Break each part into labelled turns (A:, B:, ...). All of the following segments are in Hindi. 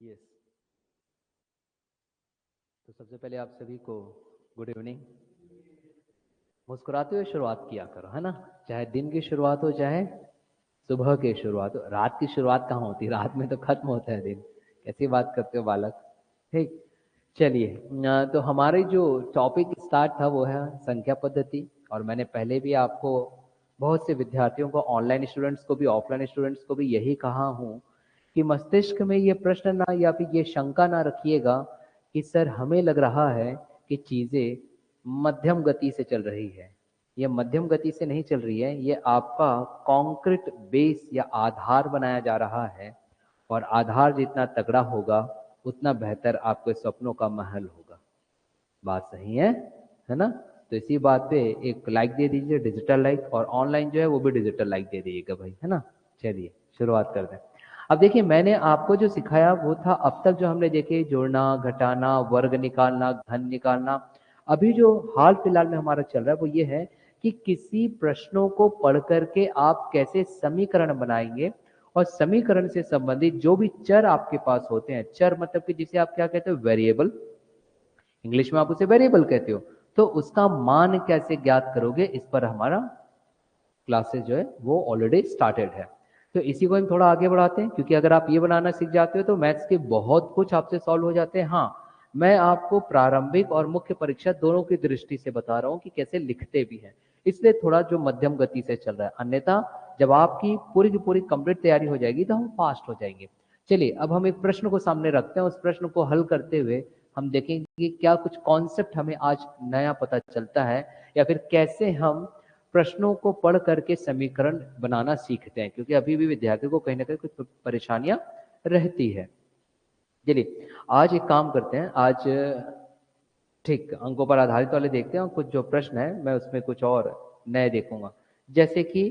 A: यस। तो सबसे पहले आप सभी को गुड इवनिंग। मुस्कुराते हुए शुरुआत किया करो, है ना। चाहे दिन की शुरुआत हो, चाहे सुबह की शुरुआत हो। रात की शुरुआत कहाँ होती है? रात में तो खत्म होता है दिन। कैसी बात करते हो बालक। ठीक, चलिए। तो हमारे जो टॉपिक स्टार्ट था वो है संख्या पद्धति। और मैंने पहले भी आपको, बहुत से विद्यार्थियों को, ऑनलाइन स्टूडेंट्स को भी, ऑफलाइन स्टूडेंट्स को भी यही कहा हूँ कि मस्तिष्क में ये प्रश्न ना, या फिर ये शंका ना रखिएगा कि सर हमें लग रहा है कि चीज़ें मध्यम गति से चल रही है। ये मध्यम गति से नहीं चल रही है, ये आपका कॉन्क्रीट बेस या आधार बनाया जा रहा है। और आधार जितना तगड़ा होगा उतना बेहतर आपके सपनों का महल होगा। बात सही है ना। तो इसी बात पे एक लाइक दे दीजिए, डिजिटल लाइक, और ऑनलाइन जो है वो भी डिजिटल लाइक दे दीजिएगा भाई, है ना। चलिए शुरुआत करते हैं। अब देखिए, मैंने आपको जो सिखाया वो था अब तक जो हमने देखे, जोड़ना, घटाना, वर्ग निकालना, घन निकालना। अभी जो हाल फिलहाल में हमारा चल रहा है वो ये है कि किसी प्रश्नों को पढ़ करके आप कैसे समीकरण बनाएंगे, और समीकरण से संबंधित जो भी चर आपके पास होते हैं, चर मतलब कि जिसे आप क्या कहते हो, वेरिएबल, इंग्लिश में आप उसे वेरिएबल कहते हो, तो उसका मान कैसे ज्ञात करोगे, इस पर हमारा क्लासेस जो है वो ऑलरेडी स्टार्टेड है। तो इसी को हम थोड़ा आगे बढ़ाते हैं, क्योंकि अगर आप ये बनाना सीख जाते हो तो मैथ्स के बहुत कुछ आपसे सॉल्व हो जाते हैं। हाँ, मैं आपको प्रारंभिक और मुख्य परीक्षा दोनों की दृष्टि से बता रहा हूँ कि कैसे लिखते भी हैं, इसलिए थोड़ा जो मध्यम गति से चल रहा है। अन्यथा जब आपकी पूरी की पूरी कंप्लीट तैयारी हो जाएगी तो हम फास्ट हो जाएंगे। चलिए, अब हम एक प्रश्न को सामने रखते हैं, उस प्रश्न को हल करते हुए हम देखेंगे कि क्या कुछ कॉन्सेप्ट हमें आज नया पता चलता है, या फिर कैसे हम प्रश्नों को पढ़ करके समीकरण बनाना सीखते हैं, क्योंकि अभी भी विद्यार्थियों को कहीं ना कहीं कुछ परेशानियां रहती है। चलिए, आज एक काम करते हैं, आज ठीक अंकों पर आधारित वाले देखते हैं, और कुछ जो प्रश्न है मैं उसमें कुछ और नए देखूंगा। जैसे कि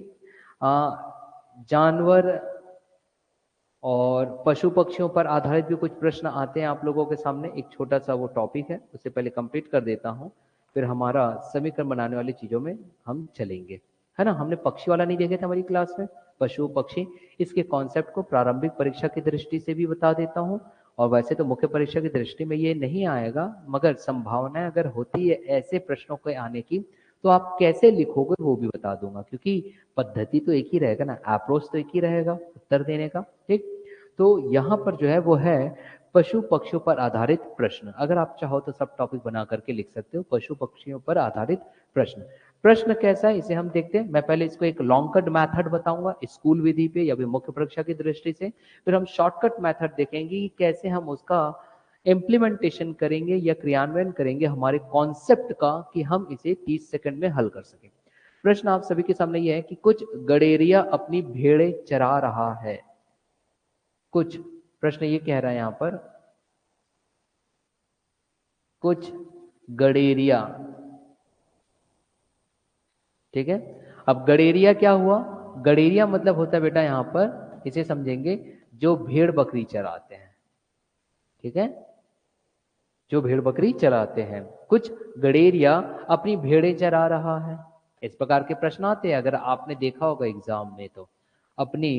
A: जानवर और पशु पक्षियों पर आधारित भी कुछ प्रश्न आते हैं आप लोगों के सामने। एक छोटा सा वो टॉपिक है, उससे पहले कंप्लीट कर देता हूँ, फिर हमारा समीकरण बनाने वाली चीजों में हम चलेंगे, है ना। हमने पक्षी वाला नहीं देखे थे हमारी क्लास में, पशु पक्षी। इसके कॉन्सेप्ट को प्रारंभिक परीक्षा की दृष्टि से भी बता देता हूँ, और वैसे तो मुख्य परीक्षा की दृष्टि में ये नहीं आएगा, मगर संभावना अगर होती है ऐसे प्रश्नों के आने की तो आप कैसे लिखोगे वो भी बता दूंगा, क्योंकि पद्धति तो एक ही रहेगा ना, अप्रोच तो एक ही रहेगा उत्तर देने का। ठीक, तो यहाँ पर जो है वो है पशु पक्षियों पर आधारित प्रश्न। अगर आप चाहो तो सब टॉपिक बना करके लिख सकते हो, पशु पक्षियों पर आधारित प्रश्न। प्रश्न कैसा है इसे हम देखते हैं। मैं पहले इसको एक लॉन्ग कट मैथड बताऊंगा स्कूल विधि पे या फिर मुख्य परीक्षा की दृष्टि से, फिर हम शॉर्टकट मैथड देखेंगे कि कैसे हम उसका इम्प्लीमेंटेशन करेंगे या क्रियान्वयन करेंगे हमारे कॉन्सेप्ट का, कि हम इसे 30 सेकंड में हल कर सकें। प्रश्न आप सभी के सामने यह है कि कुछ गडेरिया अपनी भेड़ें चरा रहा है। कुछ, प्रश्न ये कह रहा है यहां पर, कुछ गडेरिया। ठीक है, अब गडेरिया क्या हुआ? गडेरिया मतलब होता है बेटा यहां पर, इसे समझेंगे, जो भेड़ बकरी चराते हैं। ठीक है, जो भेड़ बकरी चराते हैं। कुछ गडेरिया अपनी भेड़ें चरा रहा है। इस प्रकार के प्रश्न आते हैं, अगर आपने देखा होगा एग्जाम में, तो अपनी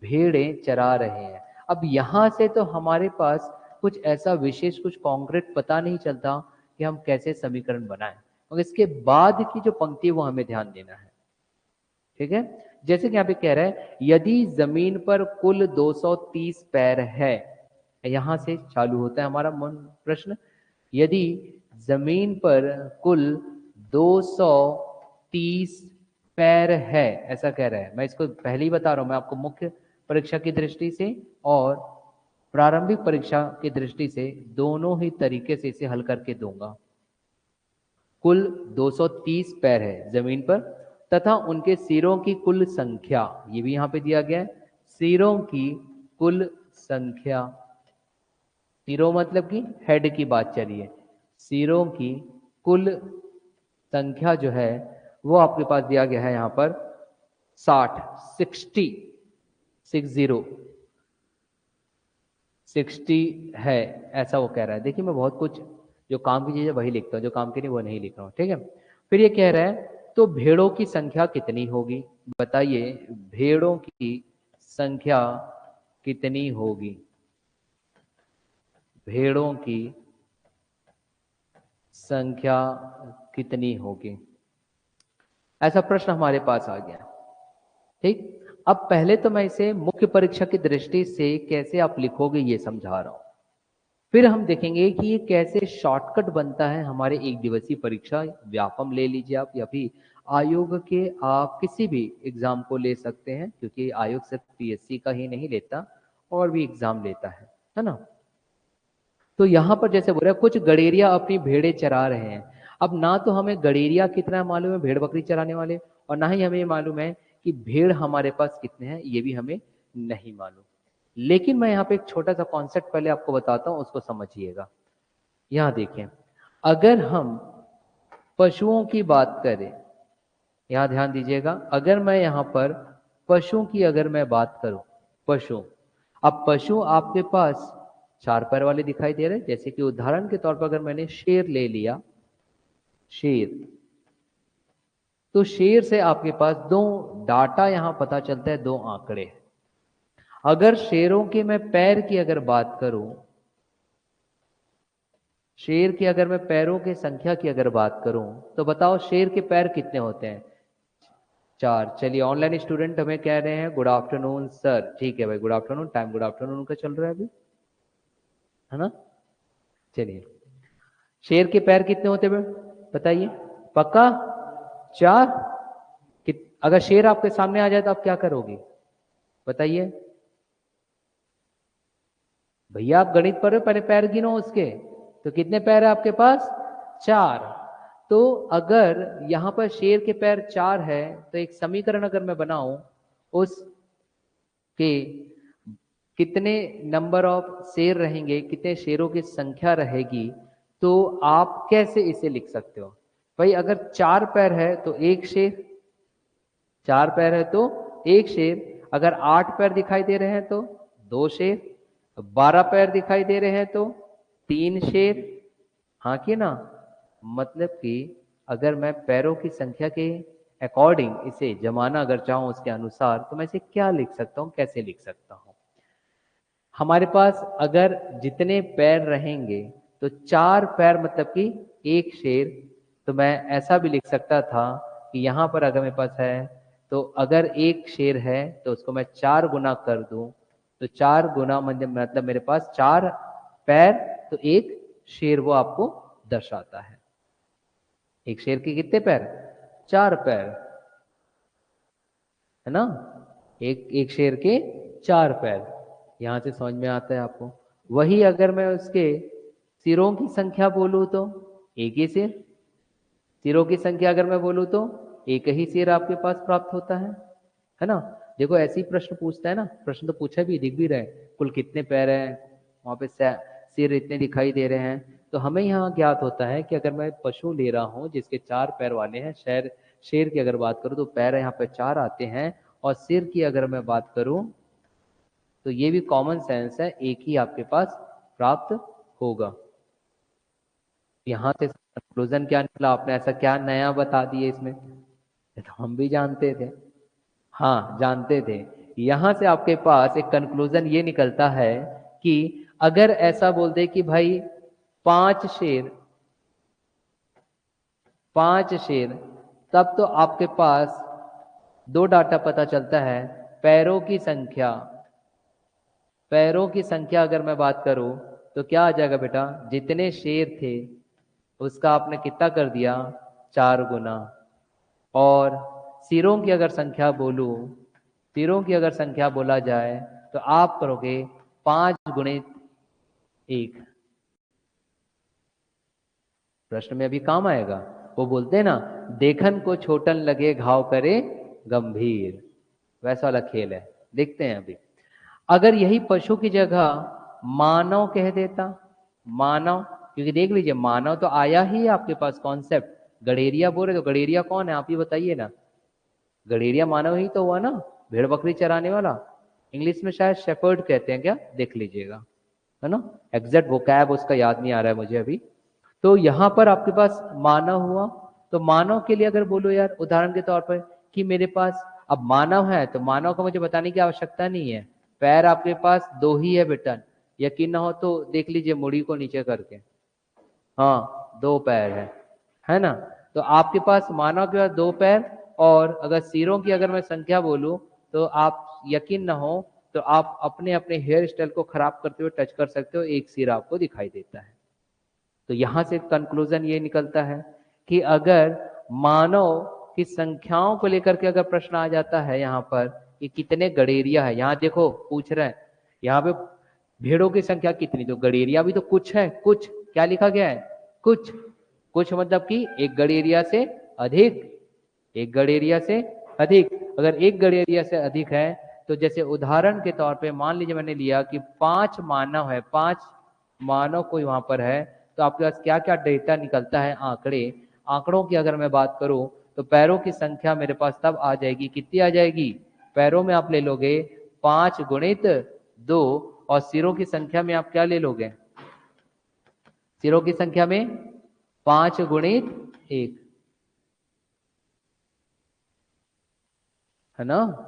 A: भेड़ें चरा रहे हैं। अब यहां से तो हमारे पास कुछ ऐसा विशेष, कुछ कॉन्क्रीट पता नहीं चलता कि हम कैसे समीकरण बनाएं, और इसके बाद की जो पंक्ति है वो हमें ध्यान देना है। ठीक है, जैसे कि यहाँ पे कह रहा है, यदि जमीन पर कुल 230 पैर है, यहां से चालू होता है हमारा मन प्रश्न। यदि जमीन पर कुल 230 पैर है, ऐसा कह रहा है। मैं इसको पहले ही बता रहा हूं, मैं आपको मुख्य परीक्षा की दृष्टि से और प्रारंभिक परीक्षा की दृष्टि से दोनों ही तरीके से इसे हल करके दूंगा। कुल 230 पैर है जमीन पर, तथा उनके सिरों की कुल संख्या, ये भी यहां पे दिया गया है, सिरों की कुल संख्या। सिरों मतलब कि हेड की बात चलिए, सिरों की कुल संख्या जो है वो आपके पास दिया गया है यहां पर 60, 60 है, ऐसा वो कह रहा है। देखिए, मैं बहुत कुछ जो काम की चीजें वही लिखता हूँ, जो काम की नहीं वो नहीं लिख रहा हूँ। ठीक है, फिर ये कह रहा है, तो भेड़ों की संख्या कितनी होगी? बताइए, भेड़ों की संख्या कितनी होगी? भेड़ों की संख्या कितनी होगी? ऐसा प्रश्न हमारे पास आ गया। ठीक, अब पहले तो मैं इसे मुख्य परीक्षा की दृष्टि से कैसे आप लिखोगे ये समझा रहा हूं, फिर हम देखेंगे कि ये कैसे शॉर्टकट बनता है हमारे एक दिवसीय परीक्षा, व्यापम ले लीजिए आप, या फिर आयोग के आप किसी भी एग्जाम को ले सकते हैं, क्योंकि आयोग सिर्फ पीएससी का ही नहीं लेता, और भी एग्जाम लेता है ना। तो यहां पर जैसे बोल रहे हैं, कुछ गडेरिया अपनी भेड़ें चरा रहे हैं। अब ना तो हमें गडेरिया कितना मालूम है, भेड़ बकरी चराने वाले, और ना ही हमें मालूम है कि भेड़ हमारे पास कितने हैं, ये भी हमें नहीं मालूम। लेकिन मैं यहाँ पे एक छोटा सा कॉन्सेप्ट पहले आपको बताता हूं, उसको समझिएगा। यहां देखें, अगर हम पशुओं की बात करें, यहां ध्यान दीजिएगा, अगर मैं यहां पर पशुओं की अगर मैं बात करूं, पशु, अब पशु आपके पास चार पैर वाले दिखाई दे रहे हैं। जैसे कि उदाहरण के तौर पर अगर मैंने शेर ले लिया, शेर, तो शेर से आपके पास दो डाटा यहां पता चलता है, दो आंकड़े। अगर शेरों के मैं पैर की अगर बात करूं, शेर की अगर मैं पैरों की संख्या की अगर बात करूं, तो बताओ शेर के पैर कितने होते हैं? चार। चलिए, ऑनलाइन स्टूडेंट हमें कह रहे हैं गुड आफ्टरनून सर। ठीक है भाई, good afternoon, time good afternoon का चल रहा है अभी, है ना। चलिए, शेर के पैर कितने होते हैं बताइए, पक्का? चार। अगर शेर आपके सामने आ जाए तो आप क्या करोगे बताइए? भैया आप गणित पढ़ रहे हो, पहले पैर गिनो उसके। तो कितने पैर है आपके पास? चार। तो अगर यहां पर शेर के पैर चार है, तो एक समीकरण अगर मैं बनाऊं, उस के कितने नंबर ऑफ शेर रहेंगे, कितने शेरों की संख्या रहेगी, तो आप कैसे इसे लिख सकते हो? भाई अगर चार पैर है तो एक शेर, चार पैर है तो एक शेर। अगर आठ पैर दिखाई दे रहे हैं तो दो शेर, 12 पैर दिखाई दे रहे हैं तो तीन शेर। हाँ कि ना? मतलब कि अगर मैं पैरों की संख्या के अकॉर्डिंग इसे जमाना अगर चाहूं उसके अनुसार, तो मैं इसे क्या लिख सकता हूं, कैसे लिख सकता हूं? हमारे पास अगर जितने पैर रहेंगे, तो चार पैर मतलब कि एक शेर। तो मैं ऐसा भी लिख सकता था कि यहां पर अगर मेरे पास है, तो अगर एक शेर है तो उसको मैं चार गुना कर दूं, तो चार गुना मतलब मेरे पास चार पैर तो एक शेर, वो आपको दर्शाता है। एक शेर के कितने पैर? चार पैर, है ना। एक एक शेर के चार पैर, यहां से समझ में आता है आपको। वही अगर मैं उसके सिरों की संख्या बोलूं तो एक ही सिर, सिरों की संख्या अगर मैं बोलूं तो एक ही सिर आपके पास प्राप्त होता है ना। देखो ऐसे ही प्रश्न पूछता है ना, प्रश्न तो पूछा भी, दिख भी रहे, कुल कितने पैर हैं, वहां पे सिर इतने दिखाई दे रहे हैं। तो हमें यहाँ ज्ञात होता है कि अगर मैं पशु ले रहा हूँ जिसके चार पैर वाले हैं, शेर, शेर की अगर बात करूँ तो पैर यहाँ पे चार आते हैं, और सिर की अगर मैं बात करूं तो ये भी कॉमन सेंस है, एक ही आपके पास प्राप्त होगा। यहां से कंक्लूजन क्या निकला? आपने ऐसा क्या नया बता दिए इसमें? ये तो हम भी जानते थे, हाँ जानते थे। यहां से आपके पास एक कंक्लूजन ये निकलता है कि अगर ऐसा बोल दे कि भाई पांच शेर, पांच शेर, तब तो आपके पास दो डाटा पता चलता है। पैरों की संख्या, पैरों की संख्या अगर मैं बात करूं तो क्या आ जाएगा बेटा? जितने शेर थे उसका आपने कितना कर दिया? चार गुना। और सिरों की अगर संख्या बोलूं, सिरों की अगर संख्या बोला जाए तो आप करोगे पांच गुणित एक। प्रश्न में अभी काम आएगा, वो बोलते हैं ना, देखन को छोटन लगे घाव करे गंभीर, वैसा वाला खेल है। देखते हैं अभी, अगर यही पशु की जगह मानव कह देता, मानव, क्योंकि देख लीजिए मानव तो आया ही है आपके पास कॉन्सेप्ट। गडेरिया बोल रहे तो गडेरिया कौन है आप ही बताइए ना? गडेरिया मानव ही तो हुआ ना, भेड़ बकरी चराने वाला। इंग्लिश में शायद शेफर्ड कहते हैं क्या, देख लीजिएगा, है ना। एग्जैक्ट वोकैब उसका याद नहीं आ रहा है मुझे अभी। तो यहां पर आपके पास मानव हुआ, तो मानव के लिए अगर बोलो यार उदाहरण के तौर पर कि मेरे पास अब मानव है, तो मानव को मुझे बताने की आवश्यकता नहीं है, पैर आपके पास दो ही है बेटा, यकीन ना हो तो देख लीजिए मुड़ी को नीचे करके, हाँ 2 पैर है ना। तो आपके पास मानव के पास 2 पैर, और अगर सिरों की अगर मैं संख्या बोलूं तो आप यकीन ना हो तो आप अपने अपने हेयर स्टाइल को खराब करते हुए टच कर सकते हो, एक सिर आपको दिखाई देता है। तो यहां से कंक्लूजन ये निकलता है कि अगर मानव की संख्याओं को लेकर के अगर प्रश्न आ जाता है यहाँ पर कि कितने गडेरिया है, यहाँ देखो पूछ रहे हैं यहाँ पे भेड़ों की संख्या कितनी, तो गडेरिया भी तो कुछ है, कुछ क्या लिखा गया है, कुछ। कुछ मतलब कि एक गडेरिया से अधिक, एक गडेरिया से अधिक। अगर एक गडेरिया से अधिक है तो जैसे उदाहरण के तौर पे मान लीजिए मैंने लिया कि 5 मानव है, 5 मानव कोई वहां पर है, तो आपके पास क्या क्या डेटा निकलता है, आंकड़े। आंकड़ों की अगर मैं बात करूं तो पैरों की संख्या मेरे पास तब आ जाएगी, कितनी आ जाएगी, पैरों में आप ले लोगे 5 गुणित 2, और सिरों की संख्या में आप क्या ले लोगे, सिरों की संख्या में 5 गुणित 1, है ना।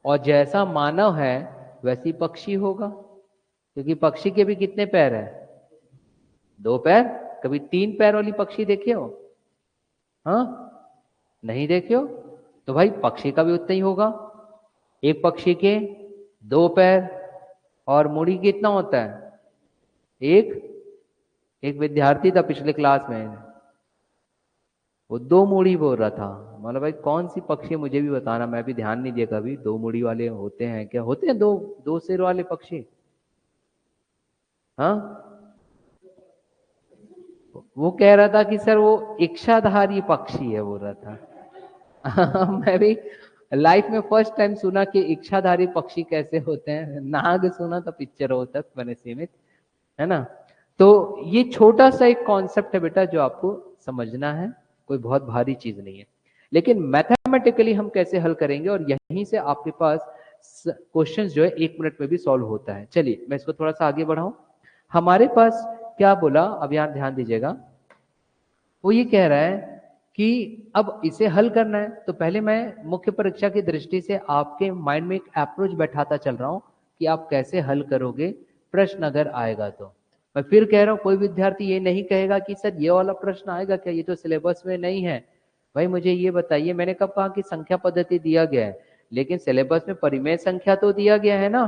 A: और जैसा मानव है वैसी पक्षी होगा, क्योंकि पक्षी के भी कितने पैर है, 2 पैर। कभी 3 पैर वाली पक्षी देखे हो, हाँ नहीं देखे हो, तो भाई पक्षी का भी उतना ही होगा। एक पक्षी के 2 पैर, और मुड़ी कितना होता है, एक विद्यार्थी था पिछले क्लास में, वो 2 मुड़ी बोल रहा था। मतलब भाई कौन सी पक्षी मुझे भी बताना, मैं भी ध्यान नहीं दिया कभी, 2 मुड़ी वाले होते हैं क्या, होते हैं 2 सिर वाले पक्षी, हाँ। वो कह रहा था कि सर वो इच्छाधारी पक्षी है बोल रहा था। मैं भी लाइफ में फर्स्ट टाइम सुना कि इच्छाधारी पक्षी कैसे होते हैं, नाग सुना था पिक्चरों तक मैंने सीमित, है ना। तो ये छोटा सा एक कॉन्सेप्ट है बेटा जो आपको समझना है, कोई बहुत भारी चीज नहीं है। लेकिन मैथमेटिकली हम कैसे हल करेंगे, और यहीं से आपके पास क्वेश्चंस जो है 1 मिनट में भी सॉल्व होता है। चलिए मैं इसको थोड़ा सा आगे बढ़ाऊं। हमारे पास क्या बोला, अब यहां ध्यान दीजिएगा, वो ये कह रहा है कि अब इसे हल करना है तो पहले मैं मुख्य परीक्षा की दृष्टि से आपके माइंड में एक अप्रोच बैठाता चल रहा हूं कि आप कैसे हल करोगे प्रश्न अगर आएगा तो। मैं फिर कह रहा हूं कोई विद्यार्थी ये नहीं कहेगा कि सर ये वाला प्रश्न आएगा क्या, ये तो सिलेबस में नहीं है। भाई मुझे ये बताइए, मैंने कब कहा कि संख्या पद्धति दिया गया है, लेकिन सिलेबस में परिमेय संख्या तो दिया गया है ना।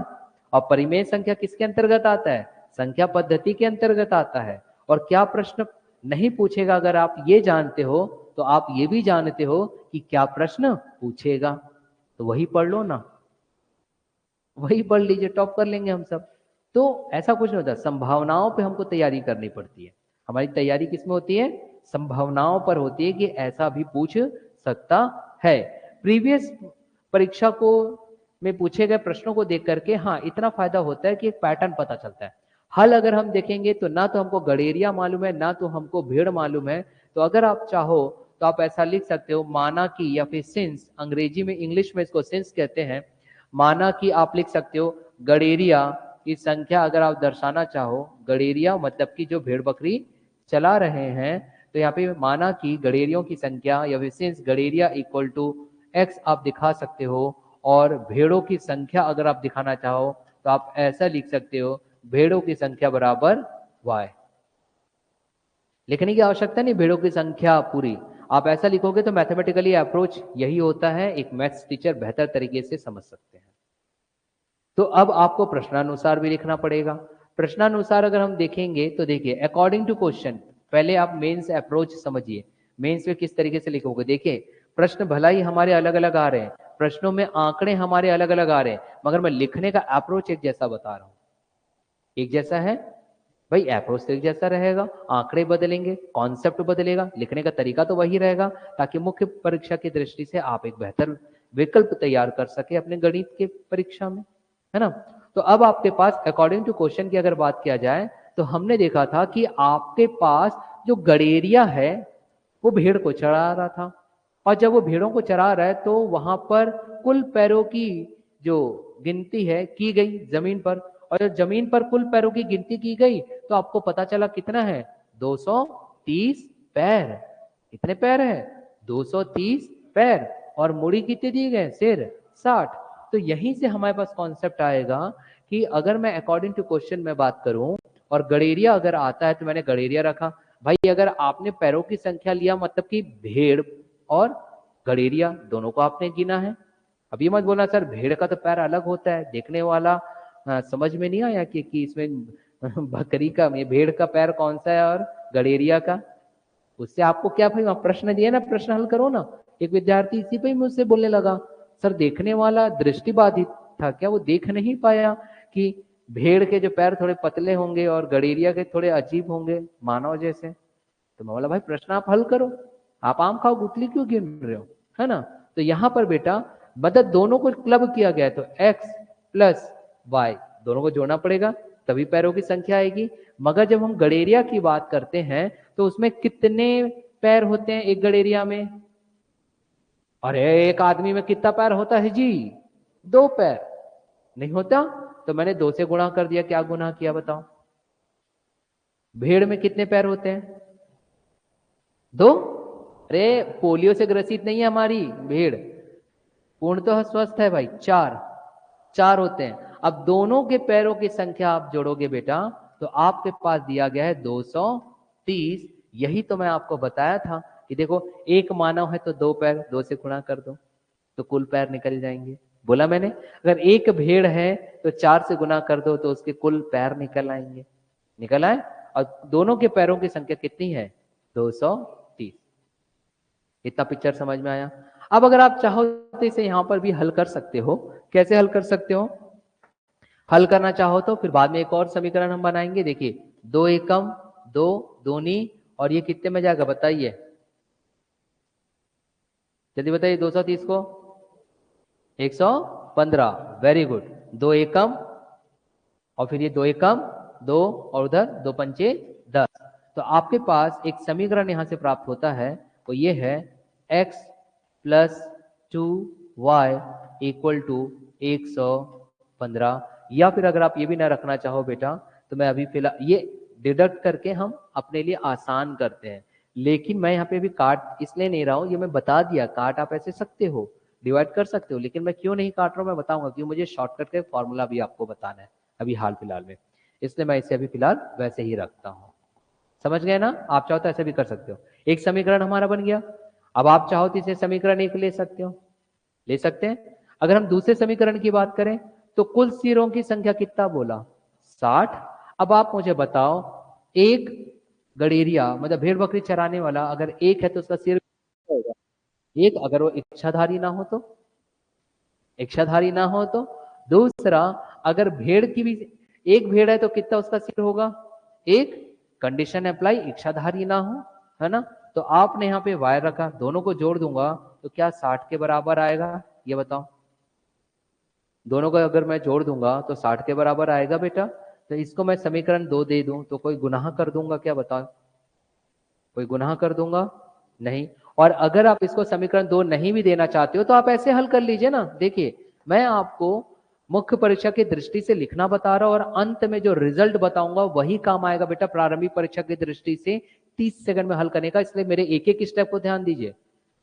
A: और परिमेय संख्या किसके अंतर्गत आता है, संख्या पद्धति के अंतर्गत आता है। और क्या प्रश्न नहीं पूछेगा, अगर आप ये जानते हो तो आप ये भी जानते हो कि क्या प्रश्न पूछेगा, तो वही पढ़ लो ना, वही पढ़ लीजिए, टॉप कर लेंगे हम सब। तो ऐसा कुछ नहीं होता, संभावनाओं पे हमको तैयारी करनी पड़ती है। हमारी तैयारी किसमें होती है, संभावनाओं पर होती है कि ऐसा भी पूछ सकता है। प्रीवियस परीक्षा को में पूछे गए प्रश्नों को देख करके हाँ इतना फायदा होता है कि एक पैटर्न पता चलता है। हल अगर हम देखेंगे तो ना तो हमको गडेरिया मालूम है, ना तो हमको भेड़ मालूम है, तो अगर आप चाहो तो आप ऐसा लिख सकते हो, माना कि, या फिर सिंस, अंग्रेजी में, इंग्लिश में इसको सिंस कहते हैं। माना कि आप लिख सकते हो गडेरिया की संख्या, अगर आप दर्शाना चाहो, गडेरिया मतलब कि जो भेड़ बकरी चला रहे हैं, तो यहाँ पे माना कि गडेरियों की संख्या या फिर सिंस गडेरिया इक्वल टू एक्स आप दिखा सकते हो। और भेड़ों की संख्या अगर आप दिखाना चाहो तो आप ऐसा लिख सकते हो, भेड़ों की संख्या बराबर y। लिखने की आवश्यकता नहीं भेड़ों की संख्या पूरी, आप ऐसा लिखोगे तो मैथमेटिकली अप्रोच यही होता है, एक मैथ्स टीचर बेहतर तरीके से समझ सकते हैं। तो अब आपको प्रश्नानुसार भी लिखना पड़ेगा। प्रश्नानुसार अगर हम देखेंगे तो देखिए अकॉर्डिंग टू क्वेश्चन, पहले आप मेंस अप्रोच समझिए, मेंस में किस तरीके से लिखोगे। देखिए प्रश्न भला ही हमारे अलग अलग आ रहे हैं, प्रश्नों में आंकड़े हमारे अलग अलग आ रहे हैं, मगर मैं लिखने का अप्रोच एक जैसा बता रहा हूं, एक जैसा है भाई, अप्रोच तो एक जैसा रहेगा, आंकड़े बदलेंगे, कॉन्सेप्ट बदलेगा, लिखने का तरीका तो वही रहेगा, ताकि मुख्य परीक्षा की दृष्टि से आप एक बेहतर विकल्प तैयार कर सके अपने गणित के परीक्षा में, है ना। तो अब आपके पास अकॉर्डिंग टू क्वेश्चन की अगर बात किया जाए तो हमने देखा था कि आपके पास जो गडेरिया है वो भेड़ को चरा रहा था, और जब वो भेड़ों को चरा रहा है तो वहां पर कुल पैरों की जो गिनती है की गई जमीन पर, और जब जमीन पर कुल पैरों की गिनती की गई तो आपको पता चला कितना है, 230 पैर। कितने पैर है, 230 पैर। और मुड़ी कितनी दी गए, सिर 60। तो यहीं से हमारे पास कॉन्सेप्ट आएगा कि अगर मैं अकॉर्डिंग टू क्वेश्चन में बात करूं और गडेरिया अगर आता है तो मैंने गडेरिया रखा। भाई अगर आपने पैरों की संख्या लिया मतलब कि भेड़ और गडेरिया दोनों को आपने गिना है। अभी मत बोलना सर भेड़ का तो पैर अलग होता है, देखने वाला समझ में नहीं आया कि इसमें बकरी का भेड़ का पैर कौन सा है और गडेरिया का। उससे आपको क्या भाई प्रश्न दिया ना, प्रश्न हल करो ना। एक विद्यार्थी इसी पे ही मुझसे बोलने लगा सर देखने वाला दृष्टिबाधित था क्या, वो देख नहीं पाया कि भेड़ के जो पैर थोड़े पतले होंगे और गडेरिया के थोड़े अजीब होंगे मानव जैसे। तो मैं बोला भाई प्रश्न आप हल करो, आप आम खाओ गुठली क्यों गिन रहे हो, है ना। तो यहां पर बेटा मतलब दोनों को क्लब किया गया है, तो x प्लस वाई दोनों को जोड़ना पड़ेगा तभी पैरों की संख्या आएगी। मगर जब हम गडेरिया की बात करते हैं तो उसमें कितने पैर होते हैं एक गडेरिया में? अरे एक आदमी में कितना पैर होता है जी? 2 पैर नहीं होता, तो मैंने 2 से गुणा कर दिया। क्या गुणा किया बताओ? भेड़ में कितने पैर होते हैं? 2। अरे पोलियो से ग्रसित नहीं है हमारी भेड़, पूर्णतः स्वस्थ है भाई। 4 होते हैं। अब दोनों के पैरों की संख्या आप जोड़ोगे बेटा तो आपके पास दिया गया है 230। यही तो मैं आपको बताया था कि देखो एक मानव है तो 2 पैर, 2 से गुणा कर दो तो कुल पैर निकल जाएंगे। बोला मैंने, अगर एक भेड़ है तो 4 से गुना कर दो तो उसके कुल पैर निकल आएंगे। निकल आए? और दोनों के पैरों की संख्या कितनी है? 230। इतना पिक्चर समझ में आया? अब अगर आप चाहो तो इसे यहां पर भी हल कर सकते हो। कैसे हल कर सकते हो? हल करना चाहो तो फिर बाद में एक और समीकरण हम बनाएंगे। देखिए 2 एकम 2 दूनी और ये कितने में जाएगा बताइए, जल्दी बताइए। 230 को 115, वेरी गुड। 2 एकम और फिर ये 2 एकम 2 और उधर 2 पंचे 10। तो आपके पास एक समीकरण यहां से प्राप्त होता है, वो ये है x plus 2y equal to 115। या फिर अगर आप ये भी ना रखना चाहो बेटा तो मैं अभी फिलहाल ये डिडक्ट करके हम अपने लिए आसान करते हैं। लेकिन मैं यहाँ पे भी काट इसलिए नहीं रहा हूं, ये मैं बता दिया काट आप ऐसे सकते हो, डिवाइड कर सकते हो, लेकिन मैं क्यों नहीं काट रहा हूं मैं बताऊंगा, क्यों मुझे शॉर्टकट का फॉर्मूला भी आपको बताना है अभी हाल फिलहाल में, इसलिए मैं इसे अभी फिलहाल वैसे ही रखता हूं। समझ गए ना? आप चाहो तो ऐसे भी कर सकते हो। एक समीकरण हमारा बन गया। अब आप चाहो तो इसे समीकरण एक ले सकते हो, ले सकते हैं। अगर हम दूसरे समीकरण की बात करें तो कुल सिरों की संख्या कितना बोला? 60। अब आप मुझे बताओ एक गडेरिया मतलब भेड़ बकरी चराने वाला अगर एक है तो उसका सिर होगा एक, अगर वो इच्छाधारी ना हो तो, इच्छाधारी ना हो तो। दूसरा अगर भेड़ की भी एक भेड़ है तो कितना उसका सिर होगा? एक। कंडीशन अप्लाई, इच्छाधारी ना हो, है ना। तो आपने यहाँ पे वायर रखा, दोनों को जोड़ दूंगा तो क्या 60 के बराबर आएगा? ये बताओ। दोनों को अगर मैं जोड़ दूंगा तो 60 के बराबर आएगा बेटा। तो इसको मैं समीकरण 2 दे दूं तो कोई गुनाह कर दूंगा क्या बताओ? कोई गुनाह कर दूंगा? नहीं। और अगर आप इसको समीकरण 2 नहीं भी देना चाहते हो तो आप ऐसे हल कर लीजिए ना। देखिए मैं आपको मुख्य परीक्षा की दृष्टि से लिखना बता रहा हूं और अंत में जो रिजल्ट बताऊंगा वही काम आएगा बेटा प्रारंभिक परीक्षा की दृष्टि से 30 सेकंड में हल करने का। इसलिए मेरे एक एक स्टेप को ध्यान दीजिए।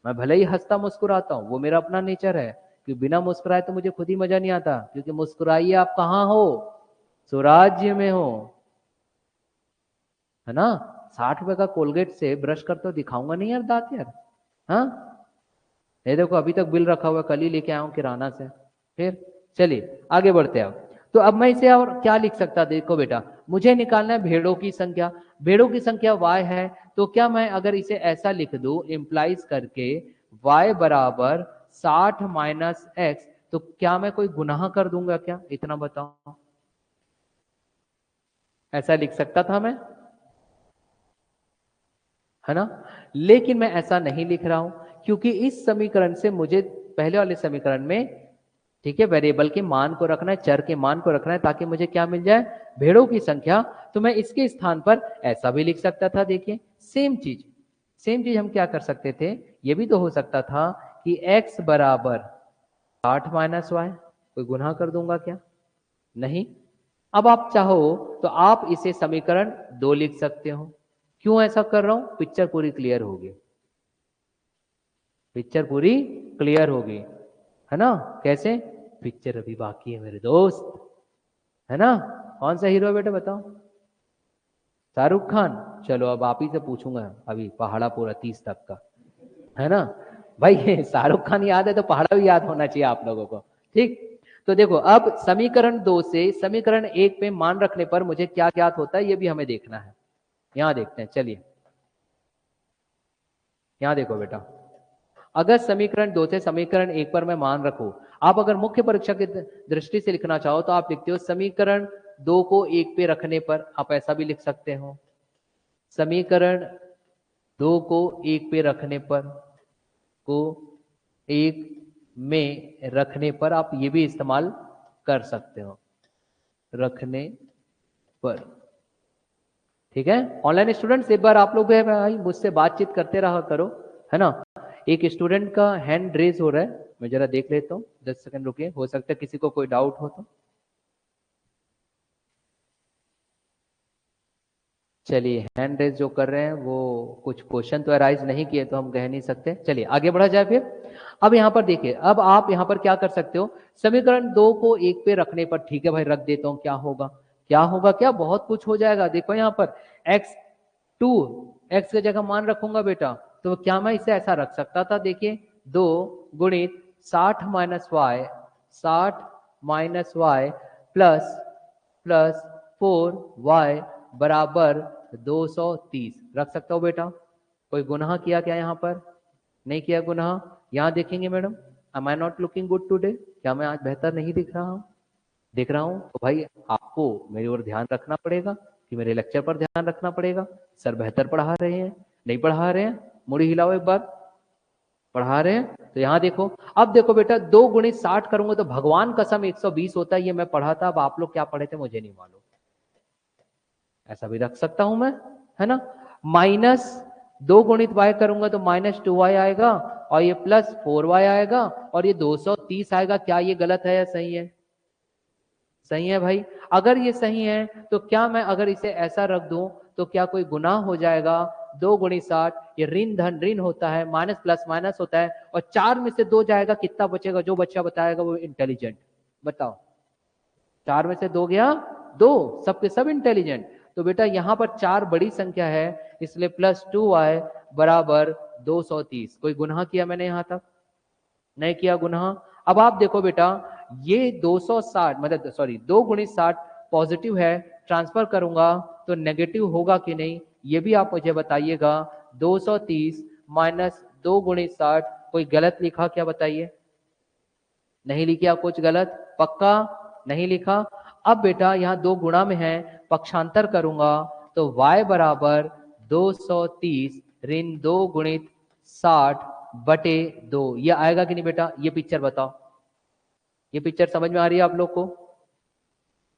A: मैं भले ही हंसता मुस्कुराता हूं, वो मेरा अपना नेचर है, कि बिना मुस्कुराए तो मुझे खुद ही मजा नहीं आता, क्योंकि मुस्कुराइए आप कहाँ हो? स्वराज्य में हो, है ना। 60 रुपए का कोलगेट से ब्रश करते हो दिखाऊंगा नहीं यार दांत यार। हाँ ये देखो अभी तक बिल रखा हुआ, कल ही लेके आया हूं किराना से। फिर चलिए आगे बढ़ते हैं। तो अब मैं इसे और क्या लिख सकता, देखो बेटा मुझे निकालना है भेड़ों की संख्या। भेड़ों की संख्या y है, तो क्या मैं अगर इसे ऐसा लिख दूं इंप्लाइज करके y बराबर 60 माइनस एक्स, तो क्या मैं कोई गुनाह कर दूंगा क्या? इतना बताओ। ऐसा लिख सकता था मैं, है ना। लेकिन मैं ऐसा नहीं लिख रहा हूं क्योंकि इस समीकरण से मुझे पहले वाले समीकरण में, ठीक है, वेरिएबल के मान को रखना है, चर के मान को रखना है, ताकि मुझे क्या मिल जाए? भेड़ों की संख्या। तो मैं इसके स्थान पर ऐसा भी लिख सकता था। देखिए सेम चीज, सेम चीज हम क्या कर सकते थे, ये भी तो हो सकता था कि x बराबर 60 माइनस वाई, कोई गुनाह कर दूंगा क्या? नहीं। अब आप चाहो तो आप इसे समीकरण 2 लिख सकते हो। क्यों ऐसा कर रहा हूं? पिक्चर पूरी क्लियर होगी, पिक्चर पूरी क्लियर होगी, है ना। कैसे? पिक्चर अभी बाकी है मेरे दोस्त। है ना? कौन सा हीरो है बेटा बताओ? शाहरुख खान। चलो अब आप ही से पूछूंगा अभी पहाड़ा पूरा 30 तक का, है ना भाई? शाहरुख खान याद है तो पहाड़ा भी याद होना चाहिए आप लोगों को। ठीक, तो देखो अब समीकरण 2 से समीकरण 1 पे मान रखने पर मुझे क्या ज्ञात होता है ये भी हमें देखना है। यहां देखते हैं, चलिए यहां देखो बेटा, अगर समीकरण 2 से समीकरण 1 पर मैं मान रखूं, आप अगर मुख्य परीक्षा की दृष्टि से लिखना चाहो तो आप लिखते हो समीकरण 2 को 1 पे रखने पर, आप ऐसा भी लिख सकते हो। समीकरण 2 को 1 पे रखने पर, को 1 में रखने पर आप ये भी इस्तेमाल कर सकते हो, रखने पर। ठीक है ऑनलाइन स्टूडेंट्स, एक बार आप लोग भाई मुझसे बातचीत करते रहा करो, है ना? एक स्टूडेंट का हैंड रेज हो रहा है, मैं जरा देख लेता हूँ, 10 सेकंड रुकिए, हो सकता है किसी को कोई डाउट हो तो। चलिए हैंड रेज जो कर रहे हैं वो कुछ क्वेश्चन तो अराइज नहीं किए तो हम कह नहीं सकते, चलिए आगे बढ़ा जाए फिर। अब यहाँ पर देखिए, अब आप यहाँ पर क्या कर सकते हो, समीकरण 2 को 1 पे रखने पर, ठीक है भाई रख देता हूँ, क्या होगा, क्या होगा, क्या बहुत कुछ हो जाएगा। देखो यहाँ पर x2, x की जगह मान रखूंगा बेटा, तो क्या मैं इसे ऐसा रख सकता था, देखिए 2 गुणित 60 minus Y, 60 minus Y plus plus 4y बराबर 230 रख सकता हूं बेटा। कोई गुनाह किया क्या यहाँ पर? नहीं किया गुनाह। यहाँ देखेंगे madam, am I not looking good today, क्या मैं आज बेहतर नहीं दिख रहा हूँ? दिख रहा हूँ, तो भाई आपको मेरी ओर ध्यान रखना पड़ेगा, कि मेरे लेक्चर पर ध्यान रखना पड़ेगा। सर बेहतर पढ़ा रहे हैं, नहीं पढ़ा रहे हैं, मुड़ी हिलाओ एक बार, पढ़ा रहे हैं। तो यहाँ देखो, अब देखो बेटा 2 गुणित 60 करूंगा तो भगवान कसम 120 होता है, ये मैं पढ़ा था, अब आप लोग क्या पढ़े थे मुझे नहीं मालूम, ऐसा भी रख सकता हूं मैं, है ना? माइनस 2 गुणित y करूंगा तो माइनस 2y आएगा, और ये प्लस 4y आएगा, और ये 230 आएगा। क्या ये गलत है या सही है? सही है भाई। अगर ये सही है तो क्या मैं अगर इसे ऐसा रख दूं तो क्या कोई गुनाह हो जाएगा? 2 गुणित 60, ये ऋण धन ऋण होता है, माइनस प्लस माइनस होता है, और 4 में से 2 जाएगा, कितना बचेगा? जो बच्चा बताएगा वो इंटेलिजेंट, बताओ। 4 में से 2 गया 2, सबके सब इंटेलिजेंट। तो बेटा यहाँ पर 4 बड़ी संख्या है, इसलिए प्लस 2y बराबर 230। कोई गुनाह किया मैंने यहाँ तक? नहीं किया गुनाह। अब आप देखो बेटा, ये 260 मतलब सॉरी 2 गुणित 60 पॉजिटिव है, ट्रांसफर करूंगा तो नेगेटिव होगा कि नहीं, ये भी आप मुझे बताइएगा। 230 माइनस 2 गुणित 60, कोई गलत लिखा क्या बताइए? नहीं लिखा कुछ गलत? पक्का नहीं लिखा। अब बेटा यहाँ 2 गुणा में है, पक्षांतर करूंगा तो y बराबर 230 ऋण 2 गुणित 60 बटे 2, ये आएगा कि नहीं बेटा? ये पिक्चर बताओ, ये पिक्चर समझ में आ रही है आप लोग को?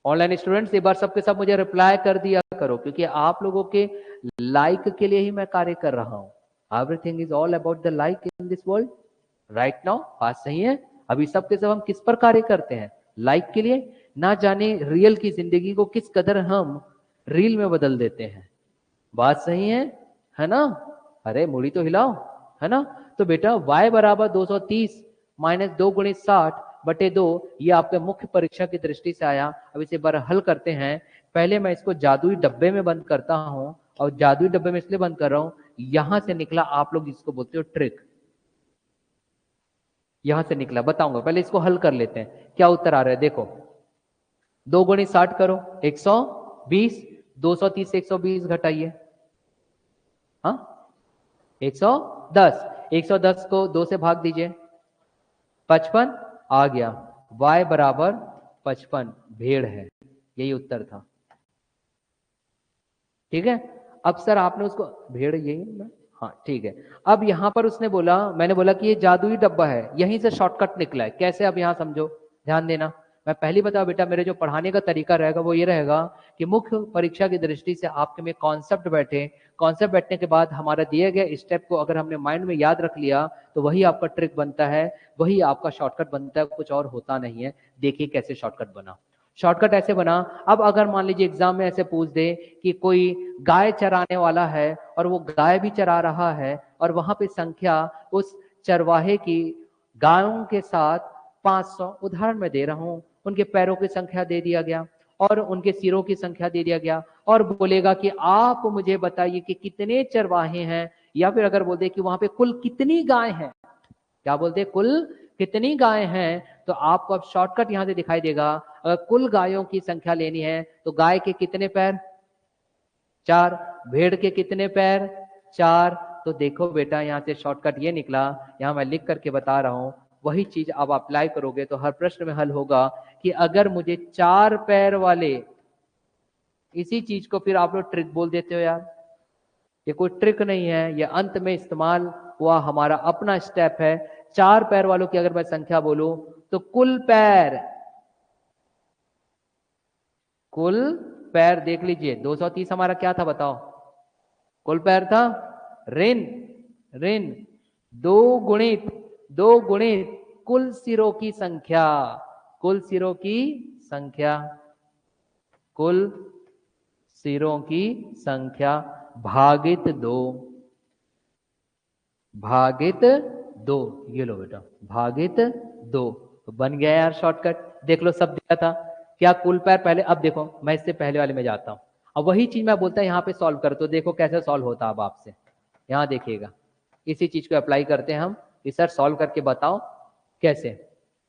A: ऑनलाइन स्टूडेंट्स एक बार सबके सब मुझे रिप्लाई कर दिया करो, क्योंकि आप लोगों के लाइक के लिए ही मैं कार्य कर रहा हूं। Everything is all about the like in this world right now. बात सही है? अभी सबके सब हम किस पर कार्य करते हैं? लाइक के लिए। ना जाने रियल की जिंदगी को किस कदर हम रील में बदल देते हैं। बात सही है ना? अरे मुड़ी तो हिलाओ, है ना? तो बेटा y बराबर 230 माइनस 2 गुणित 60 बटे 2, ये आपके मुख्य परीक्षा की दृष्टि से आया। अब इसे बार हल करते हैं। पहले मैं इसको जादुई डब्बे में बंद करता हूं, और जादुई डब्बे में इसलिए बंद कर रहा हूं, यहां से निकला, आप लोग जिसको बोलते हो ट्रिक, यहां से निकला, बताऊंगा। पहले इसको हल कर लेते हैं, क्या उत्तर आ रहा है देखो। 2 गुणित 60 करो 120, 230 से 120 घटाइए, हाँ 110, 110 को 2 से भाग दीजिए, 55 आ गया। y बराबर 55 भेड़ है, यही उत्तर था। ठीक है। अब सर आपने उसको भेड़ यही ना, हाँ ठीक है। अब यहां पर उसने बोला, मैंने बोला कि ये जादुई डब्बा है, यहीं से शॉर्टकट निकला है। कैसे? अब यहां समझो, ध्यान देना। मैं पहली बताऊं बेटा, मेरे जो पढ़ाने का तरीका रहेगा वो ये रहेगा कि मुख्य परीक्षा की दृष्टि से आपके में कॉन्सेप्ट बैठे, कॉन्सेप्ट बैठने के बाद हमारा दिए गए स्टेप को अगर हमने माइंड में याद रख लिया तो वही आपका ट्रिक बनता है, वही आपका शॉर्टकट बनता है, कुछ और होता नहीं है। देखिए कैसे शॉर्टकट बना। शॉर्टकट ऐसे बना, अब अगर मान लीजिए एग्जाम में ऐसे पूछ दे कि कोई गाय चराने वाला है और वो गाय भी चरा रहा है, और वहां पे संख्या उस चरवाहे की गायों के साथ 500, उदाहरण में दे रहा हूं, उनके पैरों की संख्या दे दिया गया, और उनके सिरों की संख्या दे दिया गया, और बोलेगा कि आप मुझे बताइए कि कितने चरवाहे हैं, या फिर अगर बोल दे कि वहां पे कुल कितनी गाय हैं, क्या बोलते हैं, कुल कितनी गाय हैं, तो आपको अब शॉर्टकट यहां से दिखाई देगा। अगर कुल गायों की संख्या लेनी है तो गाय के कितने पैर, 4, भेड़ के कितने पैर, 4। तो देखो बेटा यहाँ से शॉर्टकट ये निकला, यहाँ मैं लिख करके बता रहा हूं, वही चीज अब अप्लाई करोगे तो हर प्रश्न में हल होगा कि अगर मुझे 4 पैर वाले, इसी चीज को फिर आप लोग ट्रिक बोल देते हो यार, ये कोई ट्रिक नहीं है, ये अंत में इस्तेमाल हुआ हमारा अपना स्टेप है। 4 पैर वालों की अगर मैं संख्या बोलूं तो कुल पैर, कुल पैर देख लीजिए 230 हमारा क्या था बताओ, कुल पैर था, ऋण ऋण 2 गुणित कुल सिरों की संख्या, कुल सिरों की संख्या, कुल सिरों की संख्या भागित 2, भागित 2, ये लो बेटा भागित 2, तो बन गया यार शॉर्टकट। देख लो सब दिया था क्या, कुल पैर पहले, अब देखो मैं इससे पहले वाले में जाता हूं, अब वही चीज मैं बोलता है यहाँ पे सॉल्व कर, तो देखो कैसे सॉल्व होता है। अब आपसे यहाँ देखिएगा, इसी चीज को अप्लाई करते हैं हम कि सर सॉल्व करके बताओ कैसे।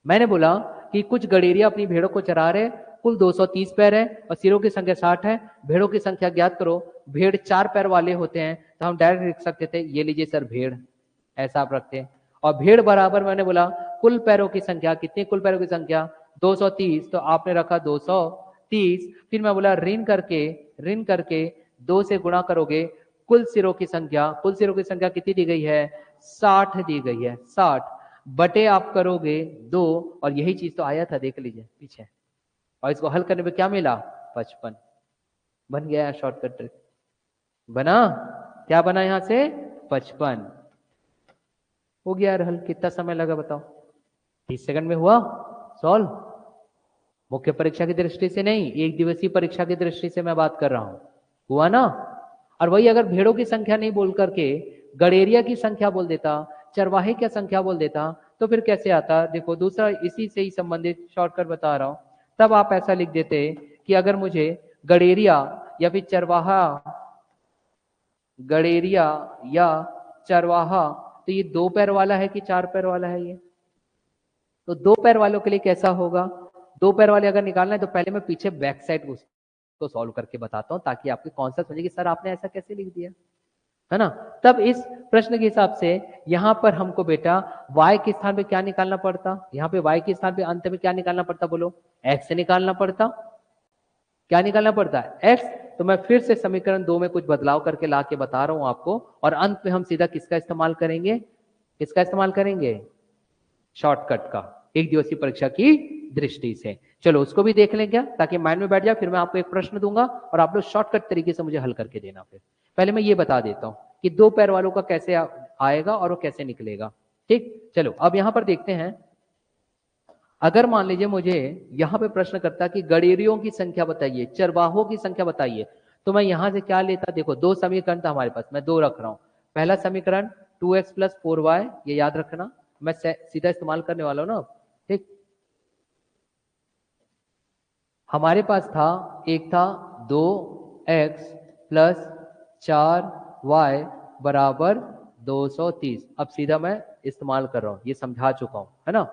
A: मैंने बोला कि कुछ गडेरिया अपनी भेड़ों को चरा रहे, कुल 230 पैर है और सिरों की संख्या 60 है, भेड़ों की संख्या ज्ञात करो। भेड़ 4 पैर वाले होते हैं तो हम डायरेक्ट लिख सकते थे, ये लीजिए सर भेड़, ऐसा आप रखते हैं। और भेड़ बराबर मैंने बोला कुल पैरों की संख्या, कितनी कुल पैरों की संख्या 230, तो आपने रखा 230। फिर मैं बोला ऋण करके 2 से गुणा करोगे कुल सिरों की संख्या, कुल सिरों की संख्या कितनी दी गई है, 60 दी गई है, 60 बटे आप करोगे 2, और यही चीज तो आया था देख लीजिए पीछे, और इसको हल करने पे क्या मिला, 55। बन गया शॉर्टकट ट्रिक, बना, क्या बना यहां से 55, हो गया यार हल। कितना समय लगा बताओ, 30 सेकंड में हुआ सॉल्व। मुख्य परीक्षा की दृष्टि से नहीं, एक दिवसीय परीक्षा की दृष्टि से मैं बात कर रहा हूं, हुआ ना। और वही अगर भेड़ों की संख्या नहीं बोल करके गडेरिया की संख्या बोल देता, चरवाहे की संख्या बोल देता, तो फिर कैसे आता। देखो दूसरा इसी से ही संबंधित शॉर्टकट बता रहा हूं, तब आप ऐसा लिख देते कि अगर मुझे गडेरिया या फिर चरवाहा, गडेरिया या चरवाहा, तो ये 2 पैर वाला है कि 4 पैर वाला है, ये तो 2 पैर वालों के लिए कैसा होगा, 2 पैर वाले अगर निकालना है तो पहले मैं पीछे बैक साइड उसको सॉल्व करके बताता हूं, ताकि आपके कॉन्सेप्ट समझे कि सर आपने ऐसा कैसे लिख दिया, है ना। तब इस प्रश्न के हिसाब से यहां पर हमको बेटा y के स्थान पे क्या निकालना पड़ता, यहां पे y के स्थान पे अंत में क्या निकालना पड़ता, बोलो x से निकालना पड़ता, क्या निकालना पड़ता है x। तो मैं फिर से समीकरण 2 में कुछ बदलाव करके ला के बता रहा हूं आपको, और अंत में हम सीधा किसका इस्तेमाल करेंगे, किसका इस्तेमाल करेंगे, शॉर्टकट का, एक दिवसीय परीक्षा की दृष्टि से। चलो उसको भी देख लें क्या, ताकि माइंड में बैठ जाए। फिर मैं आपको एक प्रश्न दूंगा और आप लोग शॉर्टकट तरीके से मुझे हल करके देना। फिर पहले मैं ये बता देता हूं कि 2 पैर वालों का कैसे आएगा और वो कैसे निकलेगा, ठीक। चलो अब यहां पर देखते हैं, अगर मान लीजिए मुझे यहां पे प्रश्न करता कि गडेरियों की संख्या बताइए, चरवाहों की संख्या बताइए, तो मैं यहां से क्या लेता, देखो 2 समीकरण था हमारे पास, मैं 2 रख रहा हूं। पहला समीकरण 2x + 4y, ये याद रखना, मैं सीधा इस्तेमाल करने वाला हूं ना, ठीक। हमारे पास था, एक था 2x + 4y बराबर 230। अब सीधा मैं इस्तेमाल कर रहा हूं, ये समझा चुका हूं, है ना।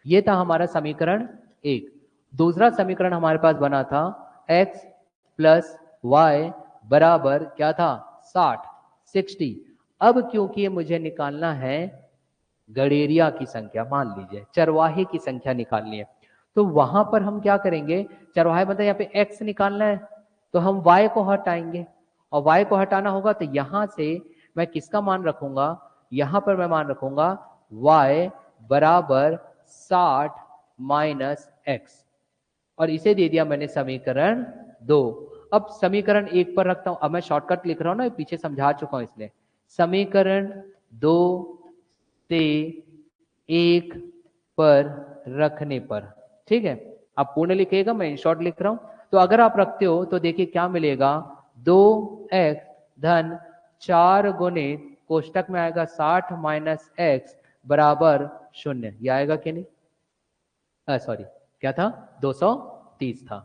A: ये था हमारा समीकरण 1। दूसरा समीकरण हमारे पास बना था x + y बराबर क्या था, 60। अब क्योंकि मुझे निकालना है गडेरिया की संख्या, मान लीजिए चरवाहे की संख्या निकालनी है, तो वहां पर हम क्या करेंगे, चरवाहे मतलब यहाँ पे x निकालना है, तो हम y को हटाएंगे, और y को हटाना होगा तो यहां से मैं किसका मान रखूंगा, यहां पर मैं मान रखूंगा y बराबर 60 - x, और इसे दे दिया मैंने समीकरण 2। अब समीकरण 1 पर रखता हूं, अब मैं शॉर्टकट लिख रहा हूं ना, पीछे समझा चुका हूं इसलिए। समीकरण 2 से 1 पर रखने पर, ठीक है, आप पूर्ण लिखिएगा, मैं इन शॉर्ट लिख रहा हूं। तो अगर आप रखते हो तो देखिए क्या मिलेगा, 2x धन 4 गुणित कोष्टक में आएगा 60 - x बराबर 0, ये आएगा कि नहीं, सॉरी क्या था, 230 था।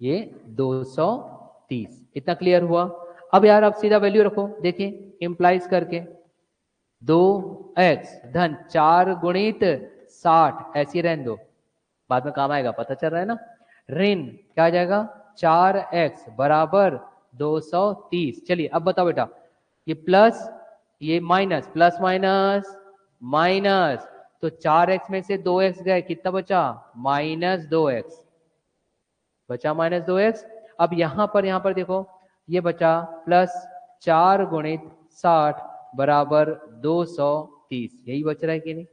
A: ये 230। इतना क्लियर हुआ। अब यार आप सीधा वैल्यू रखो, देखिए इंप्लाइज करके 2x धन 4 गुणित 60, ऐसी रहने दो, बाद में काम आएगा, पता चल रहा है ना। ऋण क्या आ जाएगा 4x बराबर 230। चलिए अब बताओ बेटा, ये प्लस ये माइनस, प्लस माइनस माइनस, तो 4x में से 2x गए, कितना बचा -2x, बचा -2x। अब यहां पर देखो ये बचा प्लस 4 गुणित 60 बराबर 230, यही बच रहा है कि नहीं,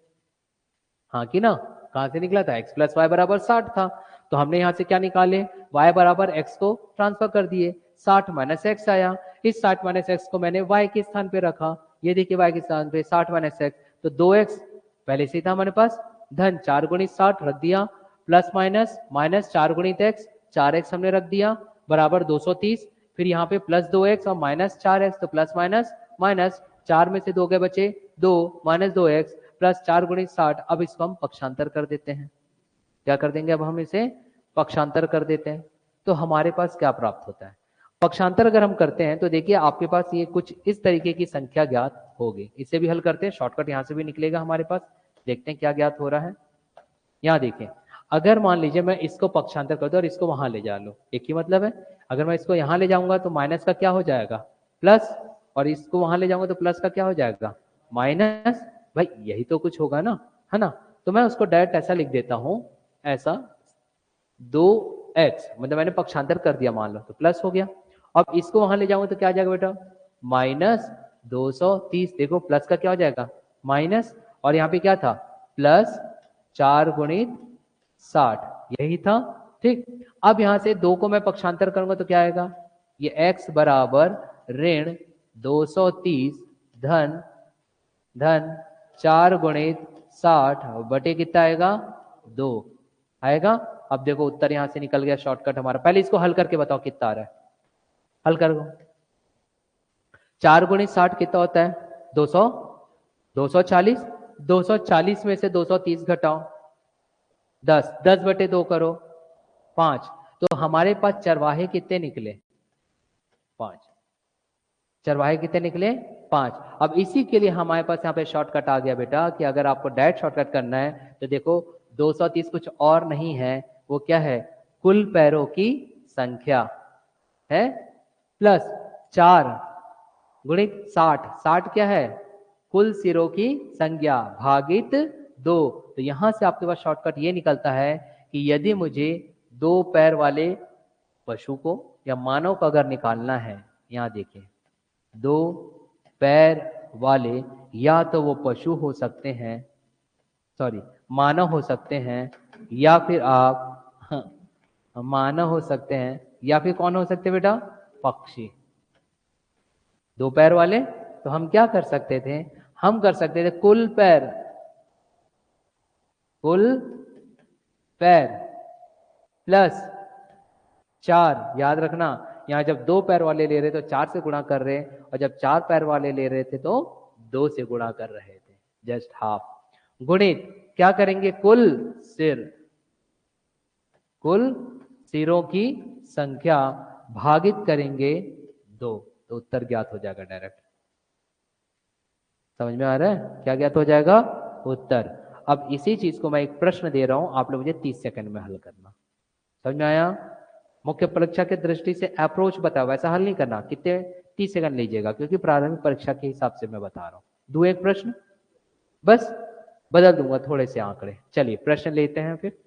A: हाँ कि ना। कहां से निकला था, x प्लस वाई बराबर 60 था, तो हमने यहां से क्या निकाले, y बराबर x को ट्रांसफर कर दिए, 60 माइनस एक्स आया, इस 60 माइनस एक्स को मैंने y के स्थान पे रखा, ये देखिए y के स्थान पे 60 माइनस एक्स, तो 2x पहले से था हमारे पास, धन 4 गुणित 60 रख दिया, प्लस माइनस माइनस 4 गुणित x, 4x हमने रख दिया बराबर 230, फिर यहाँ पे प्लस 2x और माइनस 4x, तो प्लस माइनस माइनस, 4 में से 2 गए बचे 2, माइनस 2x प्लस 4 गुणित 60। अब इसको हम पक्षांतर कर देते हैं, क्या कर देंगे, अब हम इसे पक्षांतर कर देते हैं, तो हमारे पास क्या प्राप्त होता है। पक्षांतर अगर हम करते हैं तो देखिए आपके पास ये कुछ इस तरीके की संख्या ज्ञात होगी, इसे भी हल करते हैं, शॉर्टकट यहां से भी निकलेगा हमारे पास, देखते हैं क्या ज्ञात हो रहा है। यहाँ देखिए, अगर मान लीजिए मैं इसको पक्षांतर कर दूं और इसको वहां ले जा लूं, एक ही मतलब है, अगर मैं इसको यहां ले जाऊंगा तो माइनस का क्या हो जाएगा प्लस, और इसको वहां ले जाऊंगा तो प्लस का क्या हो जाएगा माइनस, भाई यही तो कुछ होगा ना, है ना। तो मैं उसको डायरेक्ट ऐसा लिख देता हूं, ऐसा 2x, मतलब मैंने पक्षांतर कर दिया मान लो, तो प्लस हो गया। अब इसको वहां ले जाऊंगा तो क्या आ जाएगा बेटा माइनस 230, देखो प्लस का क्या हो जाएगा माइनस, और यहाँ पे क्या था प्लस 4 गुणित 60, यही था, ठीक। अब यहां से 2 को मैं पक्षांतर करूंगा तो क्या आएगा, ये x बराबर ऋण 230 धन धन 4 गुणित 60 बटे कितना आएगा 2 आएगा। अब देखो उत्तर यहां से निकल गया शॉर्टकट हमारा, पहले इसको हल करके बताओ कितना आ रहा है, हल करो। 4 गुणित 60 कितना होता है 200, 240, 240 में से 230 घटाओ 10, 10 बटे 2 करो 5, तो हमारे पास चरवाहे कितने निकले 5, चरवाहे कितने निकले 5। अब इसी के लिए हमारे पास यहाँ पे शॉर्टकट आ गया बेटा, कि अगर आपको डायरेक्ट शॉर्टकट करना है तो देखो 230 कुछ और नहीं है, वो क्या है कुल पैरों की संख्या है, प्लस 4 गुणित 60, 60 क्या है कुल सिरों की संख्या भागित 2। तो यहां से आपके पास शॉर्टकट ये निकलता है कि यदि मुझे 2 पैर वाले पशु को या मानव को अगर निकालना है, यहाँ देखिए 2 पैर वाले, या तो वो पशु हो सकते हैं, सॉरी मानव हो सकते हैं, या फिर आप मानव हो सकते हैं, या फिर कौन हो सकते बेटा पक्षी। 2 पैर वाले तो हम क्या कर सकते थे, हम कर सकते थे कुल पैर, कुल पैर प्लस 4, याद रखना यहाँ जब 2 पैर वाले ले रहे तो 4 से गुणा कर रहे, और जब 4 पैर वाले ले रहे थे तो 2 से गुणा कर रहे थे, जस्ट हाफ, गुणित क्या करेंगे कुल सिर, कुल सिरों की संख्या भागित करेंगे 2, तो उत्तर ज्ञात हो जाएगा डायरेक्ट। समझ में आ रहा है क्या ज्ञात हो जाएगा उत्तर। अब इसी चीज को मैं एक प्रश्न दे रहा हूं, आप लोग मुझे 30 सेकंड में हल करना। समझ में आया, मुख्य परीक्षा के दृष्टि से अप्रोच बताओ, वैसा हल नहीं करना, कितने 30 सेकंड लीजिएगा, क्योंकि प्रारंभिक परीक्षा के हिसाब से मैं बता रहा हूं। दो एक प्रश्न, बस बदल दूंगा थोड़े से आंकड़े। चलिए प्रश्न लेते हैं, फिर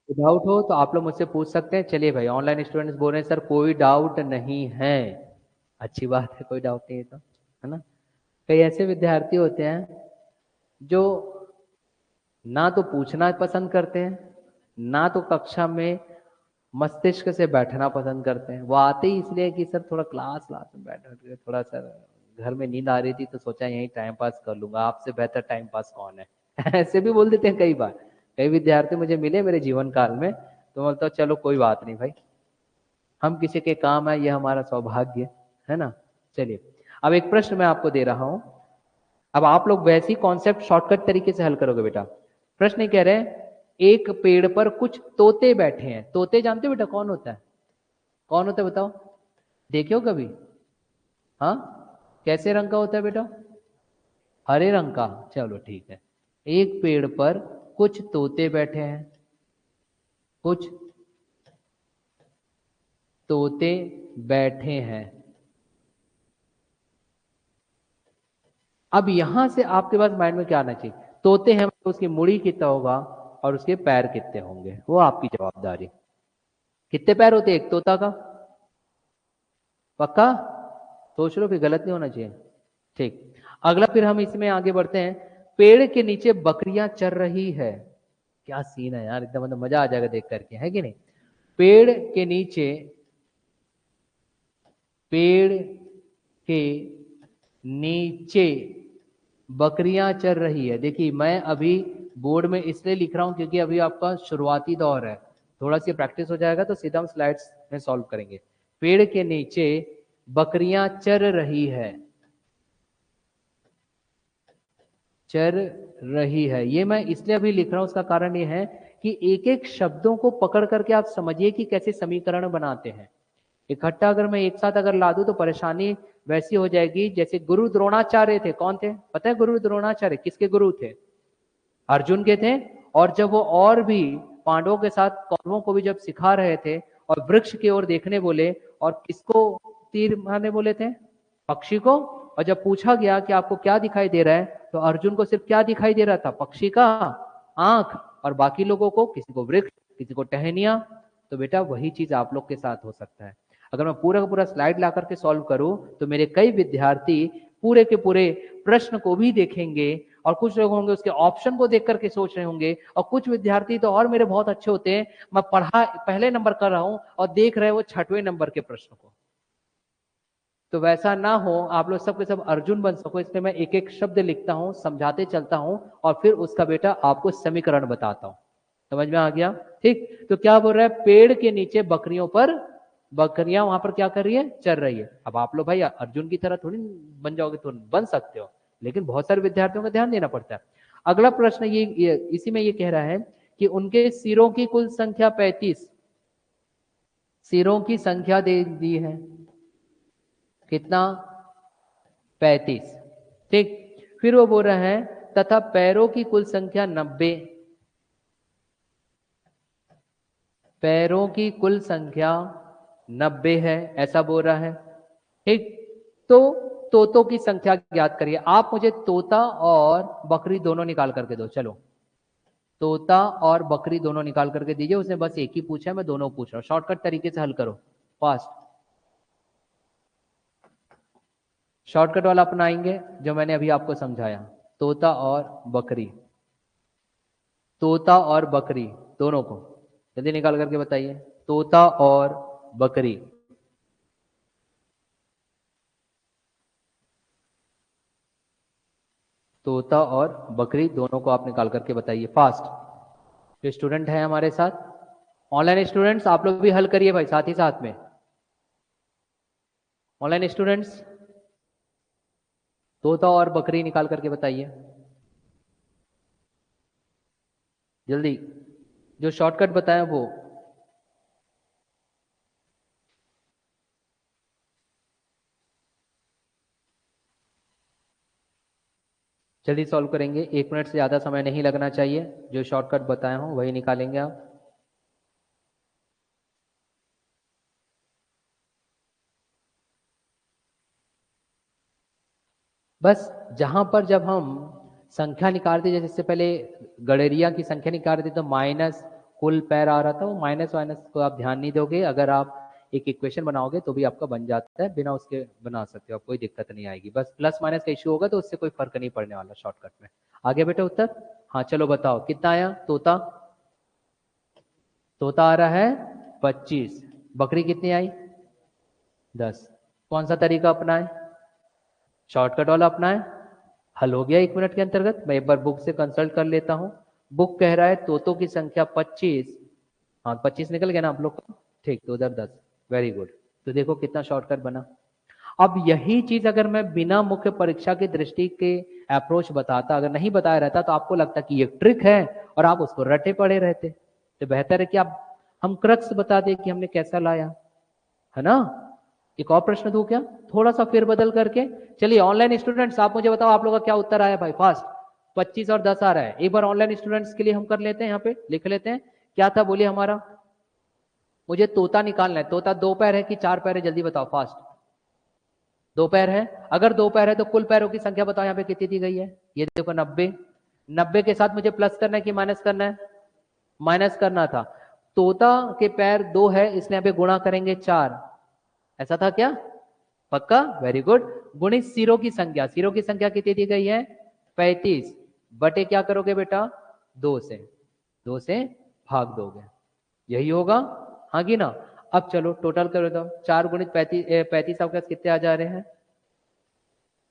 A: डाउट हो तो आप लोग मुझसे पूछ सकते हैं। चलिए भाई ऑनलाइन स्टूडेंट्स बोल रहे हैं सर कोई डाउट नहीं है, अच्छी बात है, कोई डाउट नहीं है तो, है ना। कई ऐसे विद्यार्थी होते हैं जो ना तो पूछना पसंद करते हैं, ना तो कक्षा में मस्तिष्क से बैठना पसंद करते हैं। वो आते ही इसलिए कि सर थोड़ा क्लास में बैठ, थोड़ा सा घर में नींद आ रही थी तो सोचा यहीं टाइम पास कर लूंगा, आपसे बेहतर टाइम पास कौन है ऐसे भी बोल देते हैं कई बार। कई विद्यार्थी मुझे मिले मेरे जीवन काल में, तो बोलता हूँ चलो कोई बात नहीं भाई, हम किसी के काम है, ये हमारा सौभाग्य है ना। चलिए अब एक प्रश्न मैं आपको दे रहा हूं, अब आप लोग वैसी कॉन्सेप्ट शॉर्टकट तरीके से हल करोगे बेटा। प्रश्न कह रहे हैं एक पेड़ पर कुछ तोते बैठे हैं। तोते जानते हो बेटा कौन होता है? कौन होता है बताओ, देखे हो कभी? हाँ, कैसे रंग का होता है बेटा? हरे रंग का। चलो ठीक है। एक पेड़ पर कुछ तोते बैठे हैं, कुछ तोते बैठे हैं। अब यहां से आपके पास माइंड में क्या आना चाहिए? तोते हैं तो उसकी मुड़ी कितना होगा और उसके पैर कितने होंगे, वो आपकी जवाबदारी। कितने पैर होते हैं एक तोता का? पक्का सोच लो, फिर गलत नहीं होना चाहिए। ठीक, अगला फिर हम इसमें आगे बढ़ते हैं। पेड़ के नीचे बकरियां चर रही है। क्या सीन है यार, एकदम मतलब मजा आ जाएगा देख करके, है कि नहीं? पेड़ के नीचे, पेड़ के नीचे बकरियां चर रही है। देखिए मैं अभी बोर्ड में इसलिए लिख रहा हूं क्योंकि अभी आपका शुरुआती दौर है, थोड़ा सी प्रैक्टिस हो जाएगा तो सीधा हम स्लाइड्स में सॉल्व करेंगे। पेड़ के नीचे बकरियां चर रही है, चर रही है, ये मैं इसलिए अभी लिख रहा हूं, उसका कारण ये है कि एक एक शब्दों को पकड़ करके आप समझिए कि कैसे समीकरण बनाते हैं। इकट्ठा अगर मैं एक साथ अगर ला दूं तो परेशानी वैसी हो जाएगी जैसे गुरु द्रोणाचार्य थे। कौन थे पता है? गुरु द्रोणाचार्य किसके गुरु थे? अर्जुन के थे। और जब वो और भी पांडवों के साथ कौरवों को भी जब सिखा रहे थे और वृक्ष की ओर देखने बोले, और किसको तीर मारने बोले थे? पक्षी को। और जब पूछा गया कि आपको क्या दिखाई दे रहा है, तो अर्जुन को सिर्फ क्या दिखाई दे रहा था? पक्षी का आंख। और बाकी लोगों को, किसी को वृक्ष, किसी को टहनिया। तो बेटा वही चीज आप लोग के साथ हो सकता है। अगर मैं पूरा का पूरा स्लाइड ला करके सॉल्व करूं तो मेरे कई विद्यार्थी पूरे के पूरे प्रश्न को भी देखेंगे, और कुछ लोग होंगे उसके ऑप्शन को देख करके सोच रहे होंगे, और कुछ विद्यार्थी तो और मेरे बहुत अच्छे होते हैं, मैं पढ़ा पहले नंबर कर रहा हूं और देख रहे हैं वो 6वें नंबर के प्रश्न को। तो वैसा ना हो, आप लोग सबके सब अर्जुन बन सको, इसलिए मैं एक एक शब्द लिखता हूं, समझाते चलता हूं, और फिर उसका बेटा आपको समीकरण बताता हूं। समझ में आ गया? ठीक, तो क्या बोल रहा है? पेड़ के नीचे बकरियों पर, बकरियां वहां पर क्या कर रही है? चर रही है। अब आप लोग भाई अर्जुन की तरह थोड़ी बन जाओगे, तो बन सकते हो, लेकिन बहुत सारे विद्यार्थियों का ध्यान देना पड़ता है। अगला प्रश्न ये इसी में ये कह रहा है कि उनके सिरों की कुल संख्या 35। सिरों की संख्या दे दी है, कितना? 35। ठीक, फिर वो बोल रहा है तथा पैरों की कुल संख्या 90। पैरों की कुल संख्या 90 है, ऐसा बोल रहा है। ठीक, तो तोतों की संख्या ज्ञात करिए। आप मुझे तोता और बकरी दोनों निकाल करके दो। चलो, तोता और बकरी दोनों निकाल करके दीजिए। उसने बस एक ही पूछा है, मैं दोनों पूछ रहा हूं। शॉर्टकट तरीके से हल करो, फास्ट। शॉर्टकट वाला अपनाएंगे जो मैंने अभी आपको समझाया। तोता और बकरी, तोता और बकरी दोनों को जल्दी निकाल करके बताइए। तोता और बकरी, तोता और बकरी दोनों को आप निकाल करके बताइए, फास्ट। जो स्टूडेंट है हमारे साथ, ऑनलाइन स्टूडेंट्स, आप लोग भी हल करिए भाई साथ ही साथ में। ऑनलाइन स्टूडेंट्स, तोता और बकरी निकाल करके बताइए जल्दी, जो शॉर्टकट बताएं वो। जल्दी सॉल्व करेंगे, 1 मिनट से ज़्यादा समय नहीं लगना चाहिए। जो शॉर्टकट बताए हों वही निकालेंगे आप। बस जहां पर जब हम संख्या निकालते, जैसे इससे पहले गड़ेरिया की संख्या निकाल रहे थे तो माइनस कुल पैर आ रहा था, वो माइनस वाइनस को आप ध्यान नहीं दोगे। अगर आप एक इक्वेशन बनाओगे तो भी आपका बन जाता है, बिना उसके बना सकते हो आप, कोई दिक्कत नहीं आएगी। बस प्लस माइनस का इश्यू होगा तो उससे कोई फर्क नहीं पड़ने वाला शॉर्टकट में। आगे बेटा उत्तर, हाँ चलो बताओ कितना आया? तोता, तोता आ रहा है 25। बकरी कितनी आई? 10। कौन सा तरीका अपनाए? शॉर्टकट वाला अपनाए। हल हो गया 1 मिनट के अंतर्गत। मैं एक बार बुक से कंसल्ट कर लेता हूँ। बुक कह रहा है तोतों की संख्या 25। हाँ 25 निकल गया ना आप लोग को? ठीक, तो उधर 10। Very good. तो देखो कितना शॉर्टकट बना। अब यही चीज अगर मैं बिना मुख्य परीक्षा की दृष्टि के अप्रोच बताता, अगर नहीं बताया रहता तो आपको लगता कि ये ट्रिक है और आप उसको रटे पड़े रहते। तो बेहतर है कि आप हम क्रक्स बता दें कि हमने कैसा लाया, है ना। एक और प्रश्न दूं क्या, थोड़ा सा फिर बदल करके। चलिए ऑनलाइन स्टूडेंट्स आप मुझे बताओ आप लोगों का क्या उत्तर आया भाई, फास्ट। 25 और 10 आ रहा है। एक बार ऑनलाइन स्टूडेंट्स के लिए हम कर लेते हैं, यहाँ पे लिख लेते हैं क्या था, बोलिए हमारा। मुझे तोता निकालना है। तोता 2 पैर है कि 4 पैर है, जल्दी बताओ फास्ट। 2 पैर है। अगर 2 पैर है तो कुल पैरों की संख्या बताओ यहाँ पे कितनी दी गई है। ये देखो 90। 90 के साथ मुझे प्लस करना है कि माइनस करना है, माइनस करना था। तोता के पैर 2 है इसलिए यहाँ पे गुणा करेंगे 4। ऐसा था क्या, पक्का, वेरी गुड। गुणित सिरों की संख्या, सिरों की संख्या कितनी दी गई है 35 बटे क्या करोगे बेटा 2 से, 2 से भाग दोगे, यही होगा, हाँ कि ना। अब चलो टोटल करो दो, 4 गुणित 35, 35 आपके पास कितने आ जा रहे हैं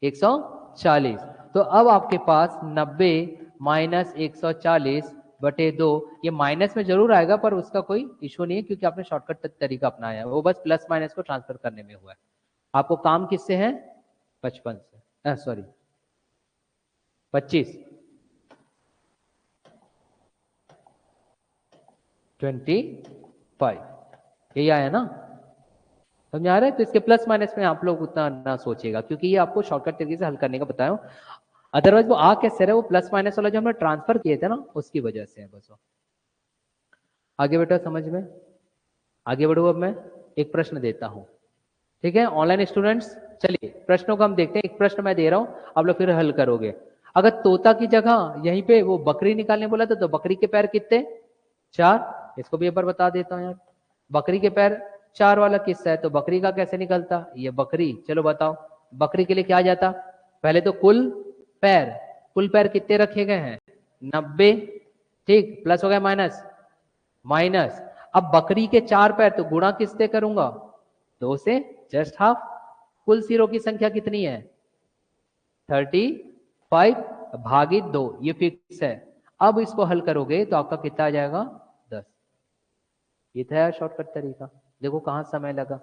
A: 140। तो अब आपके पास 90 माइनस 140 बटे 2, ये माइनस में जरूर आएगा पर उसका कोई इशू नहीं है क्योंकि आपने शॉर्टकट तरीका अपनाया है, वो बस प्लस माइनस को ट्रांसफर करने में हुआ है। आपको काम किससे है 55 से, सॉरी 25 25, यही आया ना, समझ आ रहा है। तो इसके प्लस माइनस में आप लोग उतना ना सोचिएगा क्योंकि ये आपको शॉर्टकट तरीके से हल करने का बताया हूं। अदरवाइज वो आ कैसे रहे, वो प्लस माइनस वाला जो हमने ट्रांसफर किए थे ना उसकी वजह से है बस वो। आगे बेटा समझ में, आगे बढ़ो। अब मैं एक प्रश्न देता हूं, ठीक है ऑनलाइन स्टूडेंट्स। चलिए प्रश्नों को हम देखते हैं, एक प्रश्न मैं दे रहा हूं आप लोग फिर हल करोगे। अगर तोता की जगह यहीं पे वो बकरी निकालने बोला था तो बकरी के पैर कितने 4, इसको भी एक बार बता देता हूं यार। बकरी के पैर 4 वाला किस्सा है तो बकरी का कैसे निकलता, ये बकरी, चलो बताओ बकरी के लिए क्या आ जाता, पहले तो कुल पैर, कुल पैर कितने रखे गए हैं 90, ठीक, प्लस हो गया माइनस, माइनस। अब बकरी के 4 पैर तो गुणा किससे करूंगा 2 से, जस्ट हाफ। कुल सिरों की संख्या कितनी है 35 भागित 2, ये फिक्स है। अब इसको हल करोगे तो आपका कितना आ जाएगा 10। ये था शॉर्टकट तरीका, देखो कहां समय लगा।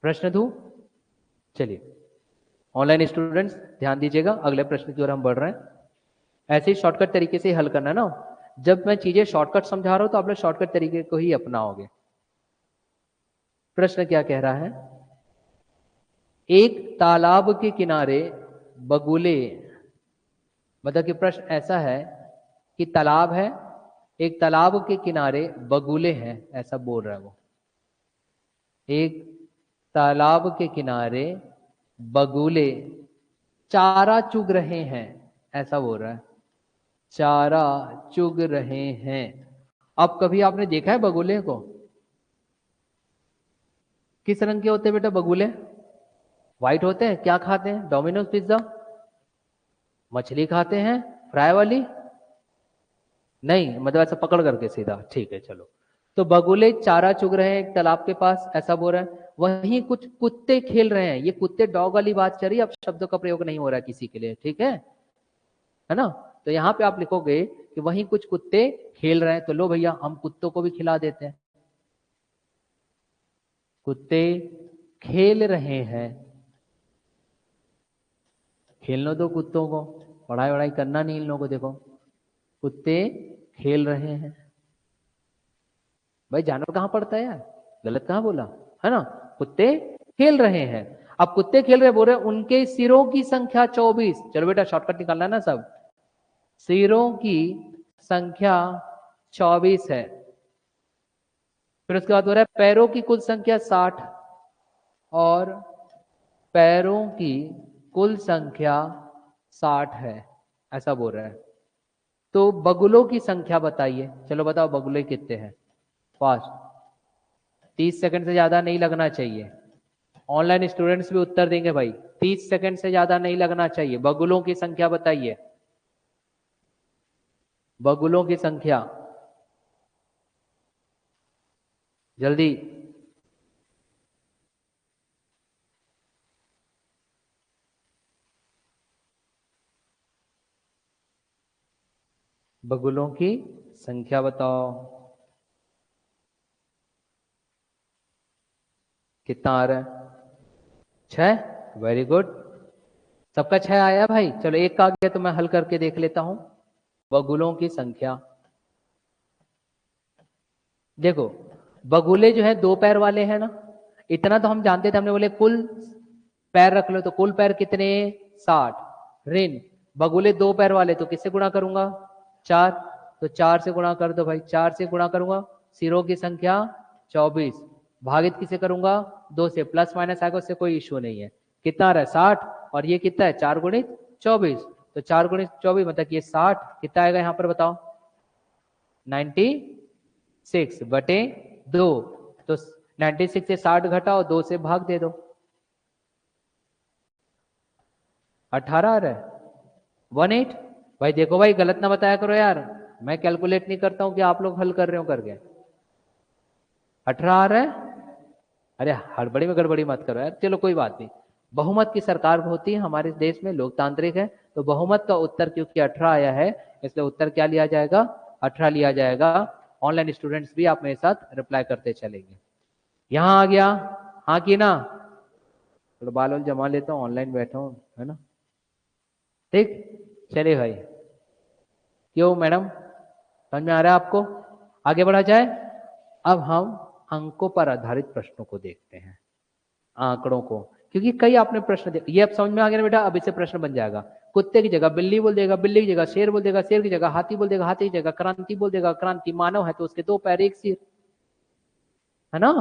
A: प्रश्न दू, चलिए ऑनलाइन स्टूडेंट्स ध्यान दीजिएगा, अगले प्रश्न की ओर हम बढ़ रहे हैं। ऐसे ही शॉर्टकट तरीके से हल करना है ना, जब मैं चीजें शॉर्टकट समझा रहा हूं तो आप लोग शॉर्टकट तरीके को ही अपनाओगे। प्रश्न क्या कह रहा है, एक तालाब के किनारे बगुले, मतलब कि प्रश्न ऐसा है कि तालाब है, एक तालाब के किनारे बगुले हैं, ऐसा बोल रहा है वो। एक तालाब के किनारे बगुले चारा चुग रहे हैं, ऐसा बोल रहा है, चारा चुग रहे हैं। अब कभी आपने देखा है बगुले को, किस रंग के होते हैं बेटा बगुले, व्हाइट होते हैं। क्या खाते हैं, डोमिनोज पिज्जा, मछली खाते हैं फ्राई वाली, नहीं मतलब ऐसा पकड़ करके सीधा, ठीक है चलो। तो बगुले चारा चुग रहे हैं एक तालाब के पास, ऐसा बोल रहा है। वहीं कुछ कुत्ते खेल रहे हैं, ये कुत्ते डॉग वाली बात चल रही है, अब शब्दों का प्रयोग नहीं हो रहा है किसी के लिए, ठीक है ना। तो यहाँ पे आप लिखोगे कि वहीं कुछ कुत्ते खेल रहे हैं, तो लो भैया हम कुत्तों को भी खिला देते हैं। कुत्ते खेल रहे हैं, खेलने दो कुत्तों को, पढ़ाई वढ़ाई करना नहीं इन लोगों को। देखो कुत्ते खेल रहे हैं, भाई जानवर कहां पड़ता है यार, गलत कहां बोला, है ना। कुत्ते खेल रहे हैं, अब कुत्ते खेल रहे बोल रहे उनके सिरों की संख्या 24। चलो बेटा शॉर्टकट निकालना है ना सब, सिरों की संख्या 24 है। फिर उसके बाद हो रहा है पैरों की कुल संख्या 60 और पैरों की कुल संख्या 60 है, ऐसा बोल रहा है। तो बगुलों की संख्या बताइए, चलो बताओ बगुले कितने हैं, फास्ट, 30 सेकंड से ज्यादा नहीं लगना चाहिए। ऑनलाइन स्टूडेंट्स भी उत्तर देंगे भाई, 30 सेकंड से ज्यादा नहीं लगना चाहिए। बगुलों की संख्या बताइए, बगुलों की संख्या जल्दी। बगुलों की संख्या बताओ, कितना आ रहा है 6, वेरी गुड। सबका 6 आया भाई? चलो एक का आ गया तो मैं हल करके देख लेता हूं। बगुलों की संख्या, देखो बगुले जो है 2 पैर वाले हैं ना, इतना तो हम जानते थे, हमने बोले कुल पैर रख लो, तो कुल पैर कितने? 60। ऋण बगुले 2 पैर वाले, तो किससे गुणा करूंगा? 4। तो 4 से गुणा कर दो भाई, 4 से गुणा करूंगा, सिरों की संख्या 24, भागित किसे करूंगा? 2 से, प्लस माइनस आएगा उससे कोई इश्यू नहीं है। कितना आ रहा है? 60। और ये कितना है? 4 गुणित 24, तो 4 गुणित 24 मतलब ये 60, कितना आएगा यहाँ पर बताओ? 96 बटे 2, तो 96 से 60 घटाओ, 2 से भाग दे दो, 18 आ रहा है, 18। भाई देखो भाई, गलत ना बताया करो यार, मैं कैलकुलेट नहीं करता हूं कि आप लोग हल कर रहे हो करके। 18 आ रहा है? अरे हड़बड़ी में गड़बड़ी मत करो यार, चलो कोई बात नहीं। बहुमत की सरकार होती है हमारे देश में, लोकतांत्रिक है, तो बहुमत का उत्तर क्योंकि 18 आया है, इसलिए उत्तर क्या लिया जाएगा? 18 लिया जाएगा। ऑनलाइन स्टूडेंट्स भी आप मेरे साथ रिप्लाई करते चलेंगे। यहां आ गया, हाँ की ना? थोड़ा बाल वाल जमा लेता हूँ, ऑनलाइन बैठा हूँ है ना। ठीक, चलिए भाई। क्यों मैडम, समझ में आ रहा है आपको? आगे बढ़ा जाए। अब हम अंकों पर आधारित प्रश्नों को देखते हैं, आंकड़ों को, क्योंकि कई आपने प्रश्न ये अब समझ में आ गया ना बेटा। अब इससे प्रश्न बन जाएगा, कुत्ते की जगह बिल्ली बोल देगा, बिल्ली की जगह शेर बोल देगा, शेर की जगह हाथी बोल देगा, हाथी की जगह क्रांति बोल देगा, क्रांति मानव है तो उसके 2 पैर 1 सिर, है ना?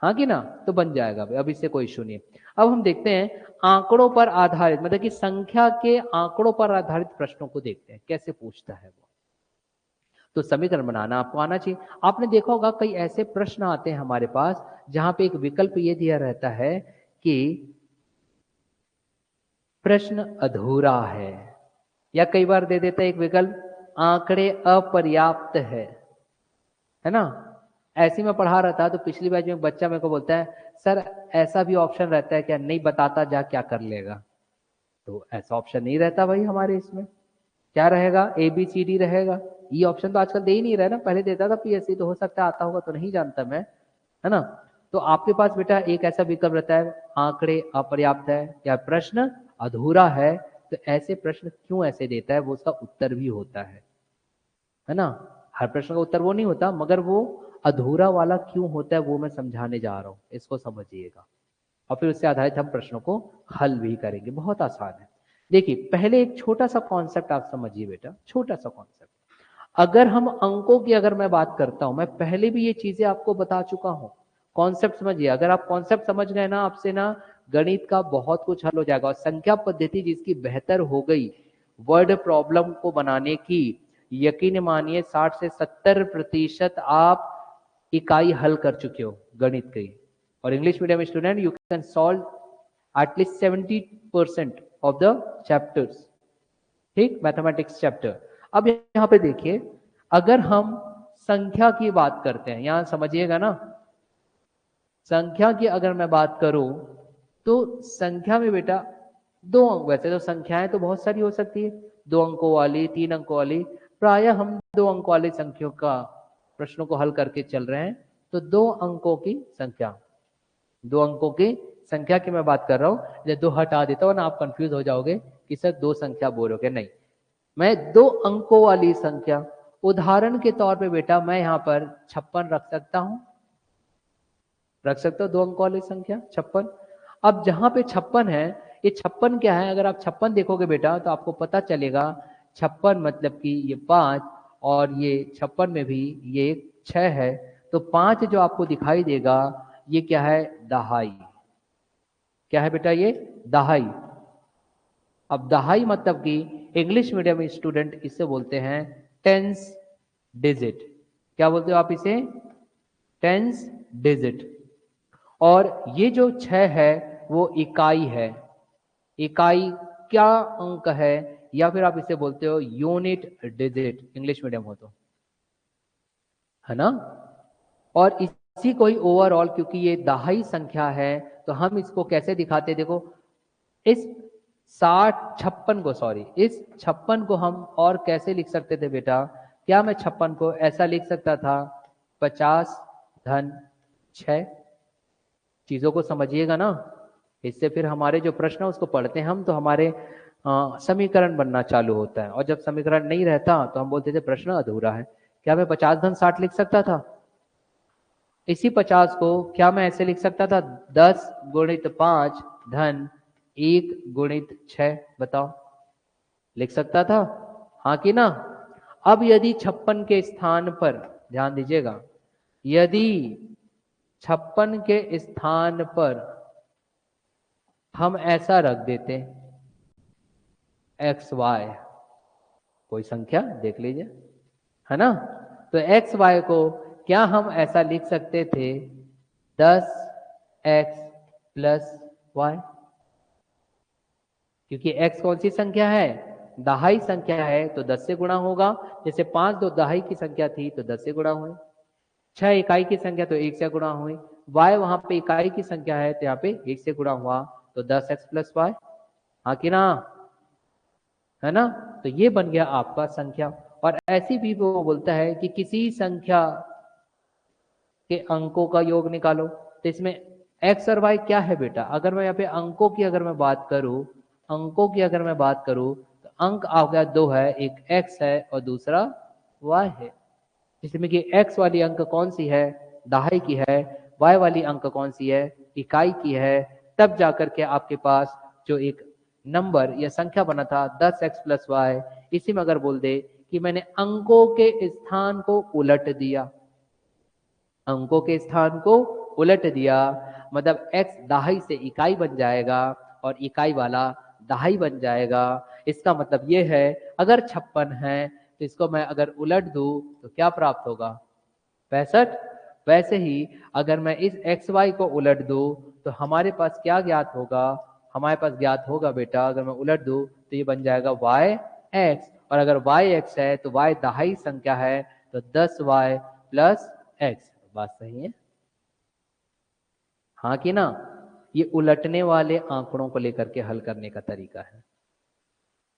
A: हाँ कि ना? तो बन जाएगा, अब इससे कोई इशू नहीं है। अब हम देखते हैं आंकड़ों पर आधारित, मतलब कि संख्या के आंकड़ों पर आधारित प्रश्नों को देखते हैं कैसे पूछता है वो। तो समीकरण बनाना आपको आना चाहिए। आपने देखा होगा कई ऐसे प्रश्न आते हैं हमारे पास जहां पे एक विकल्प ये दिया रहता है कि प्रश्न अधूरा है, या कई बार दे देता है एक विकल्प आंकड़े अपर्याप्त है ना? ऐसे में पढ़ा रहा था तो पिछली बार में एक बच्चा मेरे को बोलता है सर ऐसा भी ऑप्शन रहता है क्या? नहीं बताता जा क्या कर लेगा? तो ऐसा ऑप्शन नहीं रहता भाई हमारे इसमें। क्या रहेगा? ए बी सी डी रहेगा। ये ऑप्शन तो आजकल दे ही नहीं रहा है ना, पहले देता था पीएससी, तो हो सकता है आता होगा, तो नहीं जानता मैं, है ना? तो आपके पास बेटा एक ऐसा विकल्प रहता है आंकड़े अपर्याप्त है या प्रश्न अधूरा है। तो ऐसे प्रश्न क्यों ऐसे देता है, वो उसका उत्तर भी होता है ना? हर प्रश्न का उत्तर वो नहीं होता, मगर वो अधूरा वाला क्यों होता है वो मैं समझाने जा रहा हूं, इसको समझिएगा। और फिर उससे आधारित हम प्रश्नों को हल भी करेंगे, बहुत आसान है। देखिए पहले एक छोटा सा कॉन्सेप्ट आप समझिए बेटा, छोटा सा कॉन्सेप्ट। अगर हम अंकों की अगर मैं बात करता हूं, मैं पहले भी ये चीजें आपको बता चुका हूं, कॉन्सेप्ट समझिए। अगर आप कॉन्सेप्ट समझ गए ना, आपसे ना गणित का बहुत कुछ हल हो जाएगा। और संख्या पद्धति जिसकी बेहतर हो गई वर्ड प्रॉब्लम को बनाने की, यकीन मानिए 60 से 70% आप इकाई हल कर चुके हो गणित की। और English medium student you can solve at least 70% of the chapters, ठीक, मैथमेटिक्स चैप्टर। अब यहां पे देखिए, अगर हम संख्या की बात करते हैं, यहां समझिएगा ना, संख्या की अगर मैं बात करूं तो संख्या में बेटा 2 अंक, वैसे तो संख्याएं तो बहुत सारी हो सकती है, 2 अंकों वाली, 3 अंकों वाली, प्राय हम 2 अंकों वाली संख्याओं का प्रश्नों को हल करके चल रहे हैं। तो 2 अंकों की संख्या, 2 अंकों की संख्या की मैं बात कर रहा हूं, जब 2 हटा देता हूं ना आप कंफ्यूज हो जाओगे कि सर 2 संख्या बोलोगे, नहीं, मैं 2 अंकों वाली संख्या, उदाहरण के तौर पे बेटा मैं यहां पर 56 रख सकता हूं, रख सकता हूं 2 अंकों वाली संख्या 56। अब जहां पे 56 है, ये 56 क्या है? अगर आप 56 देखोगे बेटा तो आपको पता चलेगा 56 मतलब कि ये 5, और ये 56 में भी ये 6 है, तो 5 जो आपको दिखाई देगा ये क्या है? दहाई। क्या है बेटा? ये दहाई। अब दहाई मतलब कि इंग्लिश मीडियम स्टूडेंट इसे बोलते हैं टेंस डिजिट। क्या बोलते हो आप इसे? Tens digit. और ये जो 6 है वो इकाई है। इकाई क्या अंक है, या फिर आप इसे बोलते हो यूनिट डिजिट, इंग्लिश मीडियम हो तो, है ना? और इसी को ही ओवरऑल, क्योंकि ये दहाई संख्या है तो हम इसको कैसे दिखाते, देखो इस 56 को, सॉरी, इस 56 को हम और कैसे लिख सकते थे बेटा? क्या मैं 56 को ऐसा लिख सकता था 50 धन 6? चीजों को समझिएगा ना, इससे फिर हमारे जो प्रश्न उसको पढ़ते हैं हम तो हमारे समीकरण बनना चालू होता है, और जब समीकरण नहीं रहता तो हम बोलते थे प्रश्न अधूरा है। क्या मैं 50 धन 60 लिख सकता था? इसी 50 को क्या मैं ऐसे लिख सकता था 10 गुणित 5 धन 1 गुणित 6? बताओ, लिख सकता था? हाँ कि ना? अब यदि 56 के स्थान पर, ध्यान दीजिएगा, यदि 56 के स्थान पर हम ऐसा रख देते एक्स वाई, कोई संख्या देख लीजिए, है ना, तो एक्स वाई को क्या हम ऐसा लिख सकते थे 10x प्लस वाई? क्योंकि x कौन सी संख्या है? दहाई संख्या है, तो 10 से गुणा होगा। जैसे 5 दो दहाई की संख्या थी तो 10 से गुणा हुई, 6 इकाई की संख्या तो 1 से गुणा हुई, y वहां पे इकाई की संख्या है तो यहाँ पे 1 से गुणा हुआ, तो 10x प्लस वाई। हाँ कि ना? है ना? तो ये बन गया आपका संख्या। और ऐसी भी वो बोलता है कि किसी संख्या के अंकों का योग निकालो, तो इसमें x और y क्या है बेटा? अगर मैं यहाँ पे अंकों की अगर मैं बात करूं, अंकों की अगर मैं बात करूं तो अंक आ गया 2 है, एक x है और दूसरा y है। जिसमें कि x वाली अंक कौन सी है? दहाई की है। y वाली अंक कौन सी है? इकाई की है। तब जाकर के आपके पास जो एक नंबर या संख्या बना था 10x प्लस वाई, इसी में अगर बोल दे कि मैंने अंकों के स्थान को उलट दिया, अंकों के स्थान को उलट दिया, मतलब x दहाई से इकाई बन जाएगा और इकाई वाला दहाई बन जाएगा। इसका मतलब ये है अगर 56 है तो इसको मैं अगर उलट दूं तो क्या प्राप्त होगा? 65। वैसे ही अगर मैं इस एक्स वाई को उलट दूं तो हमारे पास क्या ज्ञात होगा? हमारे पास ज्ञात होगा बेटा, अगर मैं उलट दूं तो ये बन जाएगा वाई एक्स, और अगर वाई एक्स है तो वाई दहाई संख्या है, तो 10y प्लस एक्स। बात सही है? हाँ कि ना? ये उलटने वाले आंकड़ों को लेकर के हल करने का तरीका है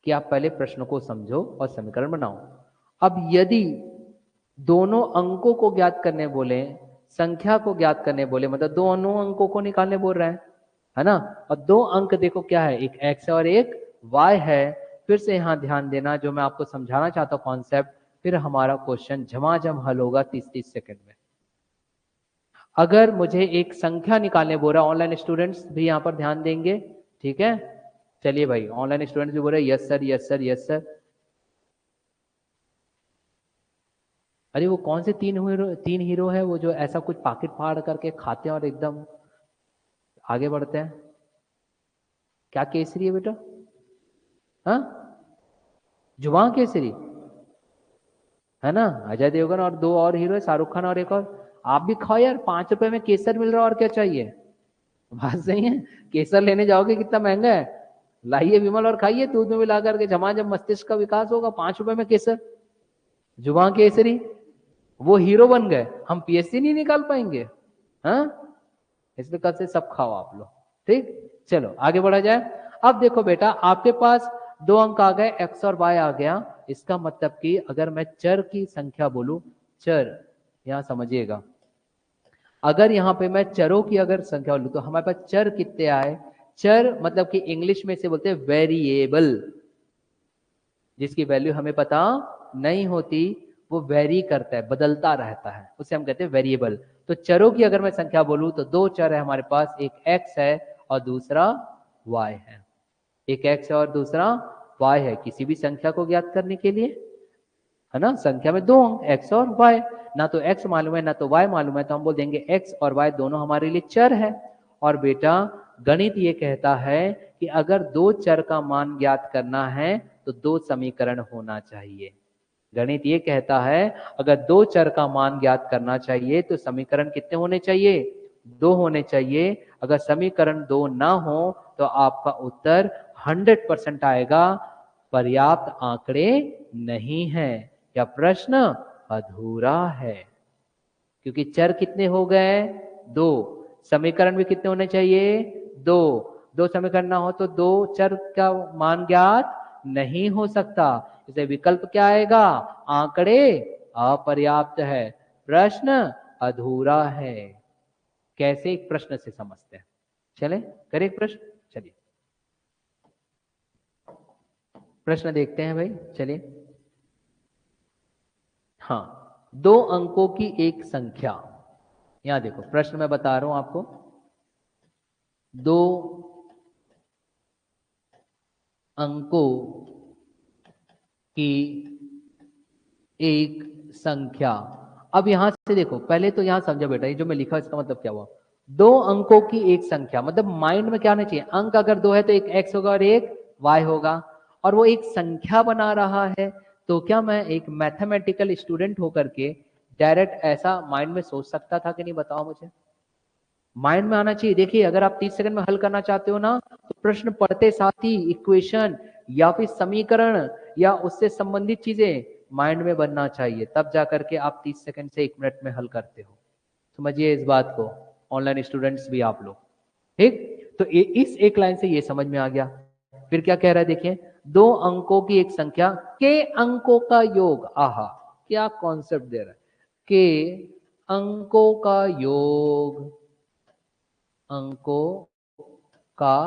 A: कि आप पहले प्रश्न को समझो और समीकरण बनाओ। अब यदि दोनों अंकों को ज्ञात करने बोले, संख्या को ज्ञात करने बोले, मतलब दोनों अंकों को निकालने बोल रहे हैं, है ना, और दो अंक देखो क्या है, एक x और एक y है। फिर से यहां ध्यान देना, जो मैं आपको समझाना चाहता हूं कॉन्सेप्ट, फिर हमारा क्वेश्चन झमाझम हल होगा 30-30 सेकंड में। अगर मुझे एक संख्या निकालने बोल रहा, ऑनलाइन स्टूडेंट्स भी यहाँ पर ध्यान देंगे, ठीक है? चलिए भाई, ऑनलाइन स्टूडेंट्स भी बोल रहे yes sir yes sir yes sir. अरे वो कौन से तीन हीरो है वो जो ऐसा कुछ पाकिट फाड़ करके खाते हैं और एकदम आगे बढ़ते हैं? क्या केसरी है बेटा? हाँ, जुबान केसरी, है ना? अजय देवगन और दो और हीरो है, शाहरुख खान और एक और। आप भी खाओ यार, 5 रुपए में केसर मिल रहा है, और क्या चाहिए? बात सही है। केसर लेने जाओगे कितना महंगा है, लाइए विमल और खाइए, दूध में मिला करके, झमाझम मस्तिष्क का विकास होगा। 5 रुपए में केसर, जुबान केसरी, वो हीरो बन गए, हम पीएससी नहीं निकाल पाएंगे? हाँ, इसलिए कल से सब खाओ आप लोग, ठीक? चलो आगे बढ़ा जाए। अब देखो बेटा, आपके पास दो अंक आ गए, एक्स और वाई आ गया। इसका मतलब कि अगर मैं चर की संख्या बोलूं, चर, यहां समझिएगा, अगर यहां पे मैं चरों की अगर संख्या बोलूं तो हमारे पास चर कितने आए? चर मतलब कि इंग्लिश में से बोलते हैं वेरिएबल, जिसकी वैल्यू हमें पता नहीं होती, वो वेरी करता है, बदलता रहता है, उसे हम कहते हैं वेरिएबल। तो चरों की अगर मैं संख्या बोलूं तो दो चर है हमारे पास, एक x है और दूसरा y है। एक x है और दूसरा y है, किसी भी संख्या को ज्ञात करने के लिए, है ना? संख्या में दो अंक x और y, ना तो x मालूम है ना तो y मालूम है, तो हम बोल देंगे x और y दोनों हमारे लिए चर है। और बेटा गणित ये कहता है कि अगर दो चर का मान ज्ञात करना है तो दो समीकरण होना चाहिए। गणित ये कहता है अगर दो चर का मान ज्ञात करना चाहिए तो समीकरण कितने होने चाहिए? दो होने चाहिए। अगर समीकरण दो ना हो तो आपका उत्तर 100% आएगा, पर्याप्त आंकड़े नहीं है, या प्रश्न अधूरा है। क्योंकि चर कितने हो गए? दो। समीकरण भी कितने होने चाहिए? दो। दो समीकरण ना हो तो दो चर का मान ज्ञात नहीं हो सकता, इसे विकल्प क्या आएगा? आंकड़े अपर्याप्त है, प्रश्न अधूरा है। कैसे? एक प्रश्न से समझते हैं। चले करें एक प्रश्न। चलिए प्रश्न देखते हैं भाई, चलिए। हाँ, 2 अंकों की एक संख्या, यहां देखो प्रश्न मैं बता रहा हूं आपको। 2 अंकों की एक संख्या। अब यहां से देखो, पहले तो यहां समझो बेटा, ये जो मैं लिखा इसका मतलब क्या हुआ। 2 अंकों की एक संख्या मतलब माइंड में क्या होना चाहिए, अंक अगर 2 है तो एक x होगा और एक y होगा, और वो एक संख्या बना रहा है। तो क्या मैं एक मैथमेटिकल स्टूडेंट होकर के डायरेक्ट ऐसा माइंड में सोच सकता था कि नहीं, बताओ मुझे। माइंड में आना चाहिए। देखिए अगर आप 30 सेकंड में हल करना चाहते हो ना, तो प्रश्न पढ़ते साथ ही इक्वेशन या फिर समीकरण या उससे संबंधित चीजें माइंड में बनना चाहिए, तब जाकर के आप 30 सेकंड से 1 मिनट में हल करते हो। समझिए इस बात को, ऑनलाइन स्टूडेंट्स भी आप लोग, ठीक। तो इस एक लाइन से ये समझ में आ गया। फिर क्या कह रहा है देखिए, 2 अंकों की एक संख्या के अंकों का योग। आहा, क्या कॉन्सेप्ट दे रहा है, के अंकों का योग, अंकों का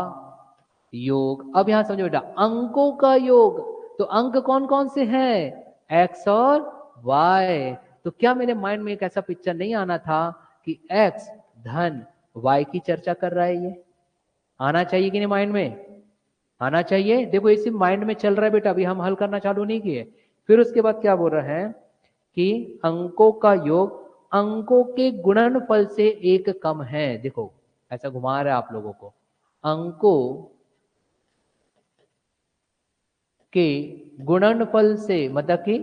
A: योग। अब यहां समझो बेटा, अंकों का योग, तो अंक कौन कौन से हैं, x और y। तो क्या मेरे माइंड में एक ऐसा पिक्चर नहीं आना था कि x धन y की चर्चा कर रहा है, ये आना चाहिए कि नहीं, माइंड में आना चाहिए। देखो इसी माइंड में चल रहा है बेटा, अभी हम हल करना चालू नहीं किए। फिर उसके बाद क्या बोल रहा है कि अंकों का योग अंकों के गुणनफल से एक कम है। देखो ऐसा घुमा रहा है आप लोगों को, अंकों के गुणनफल से, मतलब कि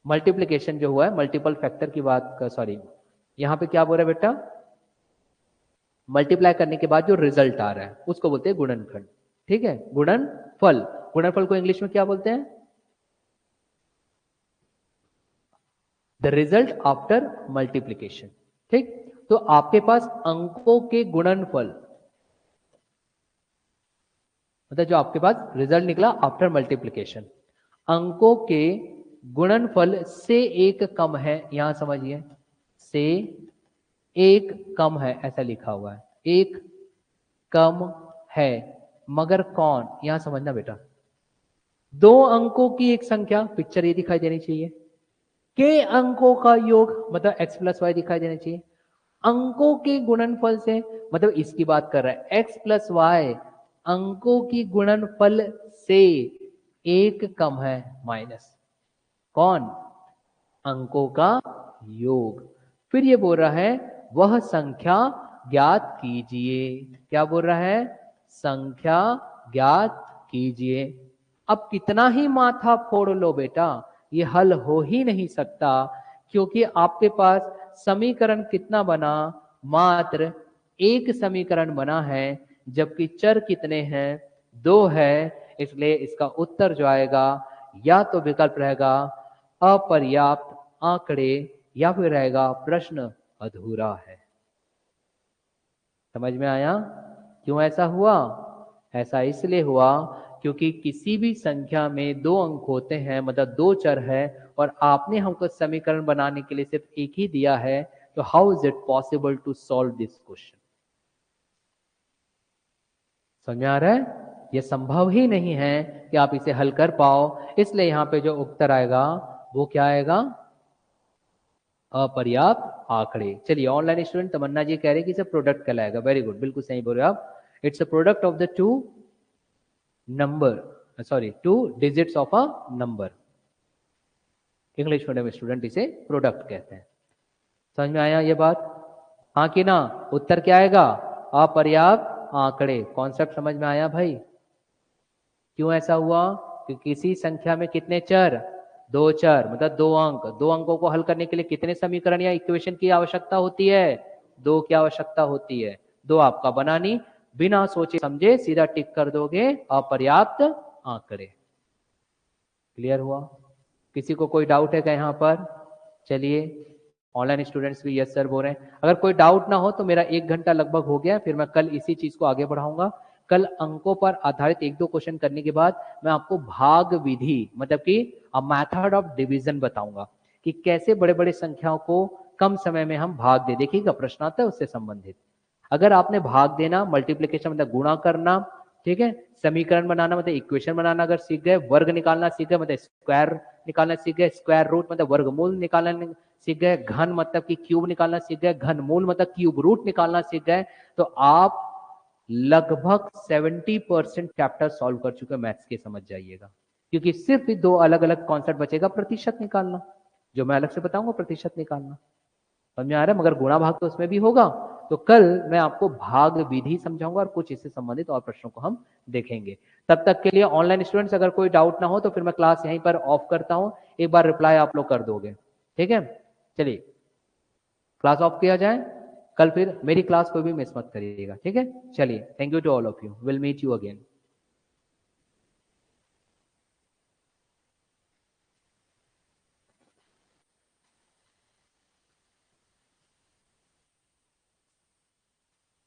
A: मल्टीप्लिकेशन जो हुआ है, मल्टीपल फैक्टर की बात का, सॉरी यहां पे क्या बोल रहा है बेटा, मल्टीप्लाई करने के बाद जो रिजल्ट आ रहा है उसको बोलते हैं गुणनखंड, ठीक है, गुणनफल। गुणनफल को इंग्लिश में क्या बोलते हैं, द रिजल्ट आफ्टर मल्टीप्लीकेशन, ठीक। तो आपके पास अंकों के गुणनफल, मतलब जो आपके पास रिजल्ट निकला आफ्टर मल्टीप्लीकेशन, अंकों के गुणनफल से एक कम है, यहां समझिए, से एक कम है ऐसा लिखा हुआ है, एक कम है, मगर कौन, यहां समझना बेटा। 2 अंकों की एक संख्या, पिक्चर ये दिखाई देनी चाहिए, के अंकों का योग मतलब x प्लस वाई दिखाई देना चाहिए, अंकों के गुणनफल से मतलब इसकी बात कर रहा है, x प्लस वाई अंकों की गुणनफल से एक कम है, माइनस कौन, अंकों का योग। फिर ये बोल रहा है वह संख्या ज्ञात कीजिए, क्या बोल रहा है, संख्या ज्ञात कीजिए। अब कितना ही माथा फोड़ लो बेटा, ये हल हो ही नहीं सकता, क्योंकि आपके पास समीकरण कितना बना, मात्र एक समीकरण बना है, जबकि चर कितने हैं, 2 है। इसलिए इसका उत्तर जो आएगा, या तो विकल्प रहेगा अपर्याप्त आंकड़े, या फिर रहेगा प्रश्न अधूरा है। समझ में आया क्यों ऐसा हुआ, ऐसा इसलिए हुआ क्योंकि किसी भी संख्या में 2 अंक होते हैं, मतलब 2 चर है, और आपने हमको समीकरण बनाने के लिए सिर्फ एक ही दिया है, तो how is it possible to solve this question. समझ में आ रहा है, यह संभव ही नहीं है कि आप इसे हल कर पाओ। इसलिए यहां पे जो उत्तर आएगा वो क्या आएगा, अपर्याप्त आंकड़े। चलिए ऑनलाइन स्टूडेंट तमन्ना जी कह रहे हैं कि इसे प्रोडक्ट कहलाएगा, वेरी गुड, बिल्कुल सही बोल रहे हो आप। It's a product of the 2 number, sorry 2 digits of a number. English medium student इसे प्रोडक्ट कहते हैं। समझ में आया ये बात, हाँ कि ना। उत्तर क्या आएगा, अपर्याप्त आंकड़े। कॉन्सेप्ट समझ में आया भाई, क्यों ऐसा हुआ कि किसी संख्या में कितने चर, 2 चर, मतलब 2 अंक, 2 अंकों को हल करने के लिए कितने समीकरण या इक्वेशन की आवश्यकता होती है, 2 की आवश्यकता होती है। 2 आपका बना नहीं, बिना सोचे समझे सीधा टिक कर दोगे अपर्याप्त आंकड़े। क्लियर हुआ, किसी को कोई डाउट है क्या यहाँ पर, चलिए ऑनलाइन स्टूडेंट्स भी यस सर बोल रहे हैं। अगर कोई डाउट ना हो तो मेरा 1 घंटा लगभग हो गया, फिर मैं कल इसी चीज को आगे बढ़ाऊंगा। कल अंकों पर आधारित 1-2 क्वेश्चन करने के बाद मैं आपको भाग विधि, मतलब कि अ मेथड ऑफ डिवीजन बताऊंगा कि कैसे बड़े बड़े संख्याओं को कम समय में हम भाग दे। देखिएगा प्रश्न आता है उससे संबंधित। अगर आपने भाग देना, मल्टीप्लीकेशन मतलब गुणा करना, ठीक है, समीकरण बनाना मतलब इक्वेशन बनाना अगर सीख गए, वर्ग निकालना सीख गए मतलब स्क्वायर निकालना सीख गए, स्क्वायर रूट मतलब वर्गमूल निकालना सीख गए, घन मतलब कि क्यूब निकालना सीख गए, घनमूल मतलब क्यूब रूट निकालना सीख गए, तो आप लगभग 70% चैप्टर सॉल्व कर चुके मैथ्स के, समझ जाइएगा। क्योंकि सिर्फ दो अलग अलग कॉन्सेप्ट बचेगा, प्रतिशत निकालना, जो मैं अलग से बताऊंगा प्रतिशत निकालना, समझ में आ रहा है। मगर गुणा भाग तो उसमें भी होगा। तो कल मैं आपको भाग विधि समझाऊंगा और कुछ इससे संबंधित और प्रश्नों को हम देखेंगे। तब तक के लिए ऑनलाइन स्टूडेंट्स अगर कोई डाउट ना हो तो फिर मैं क्लास यहीं पर ऑफ करता हूं, एक बार रिप्लाई आप लोग कर दोगे, ठीक है। चलिए क्लास ऑफ किया जाए, कल फिर मेरी क्लास कोई भी मिस मत करिएगा, ठीक है। चलिए, thank you to all of you, will meet you again.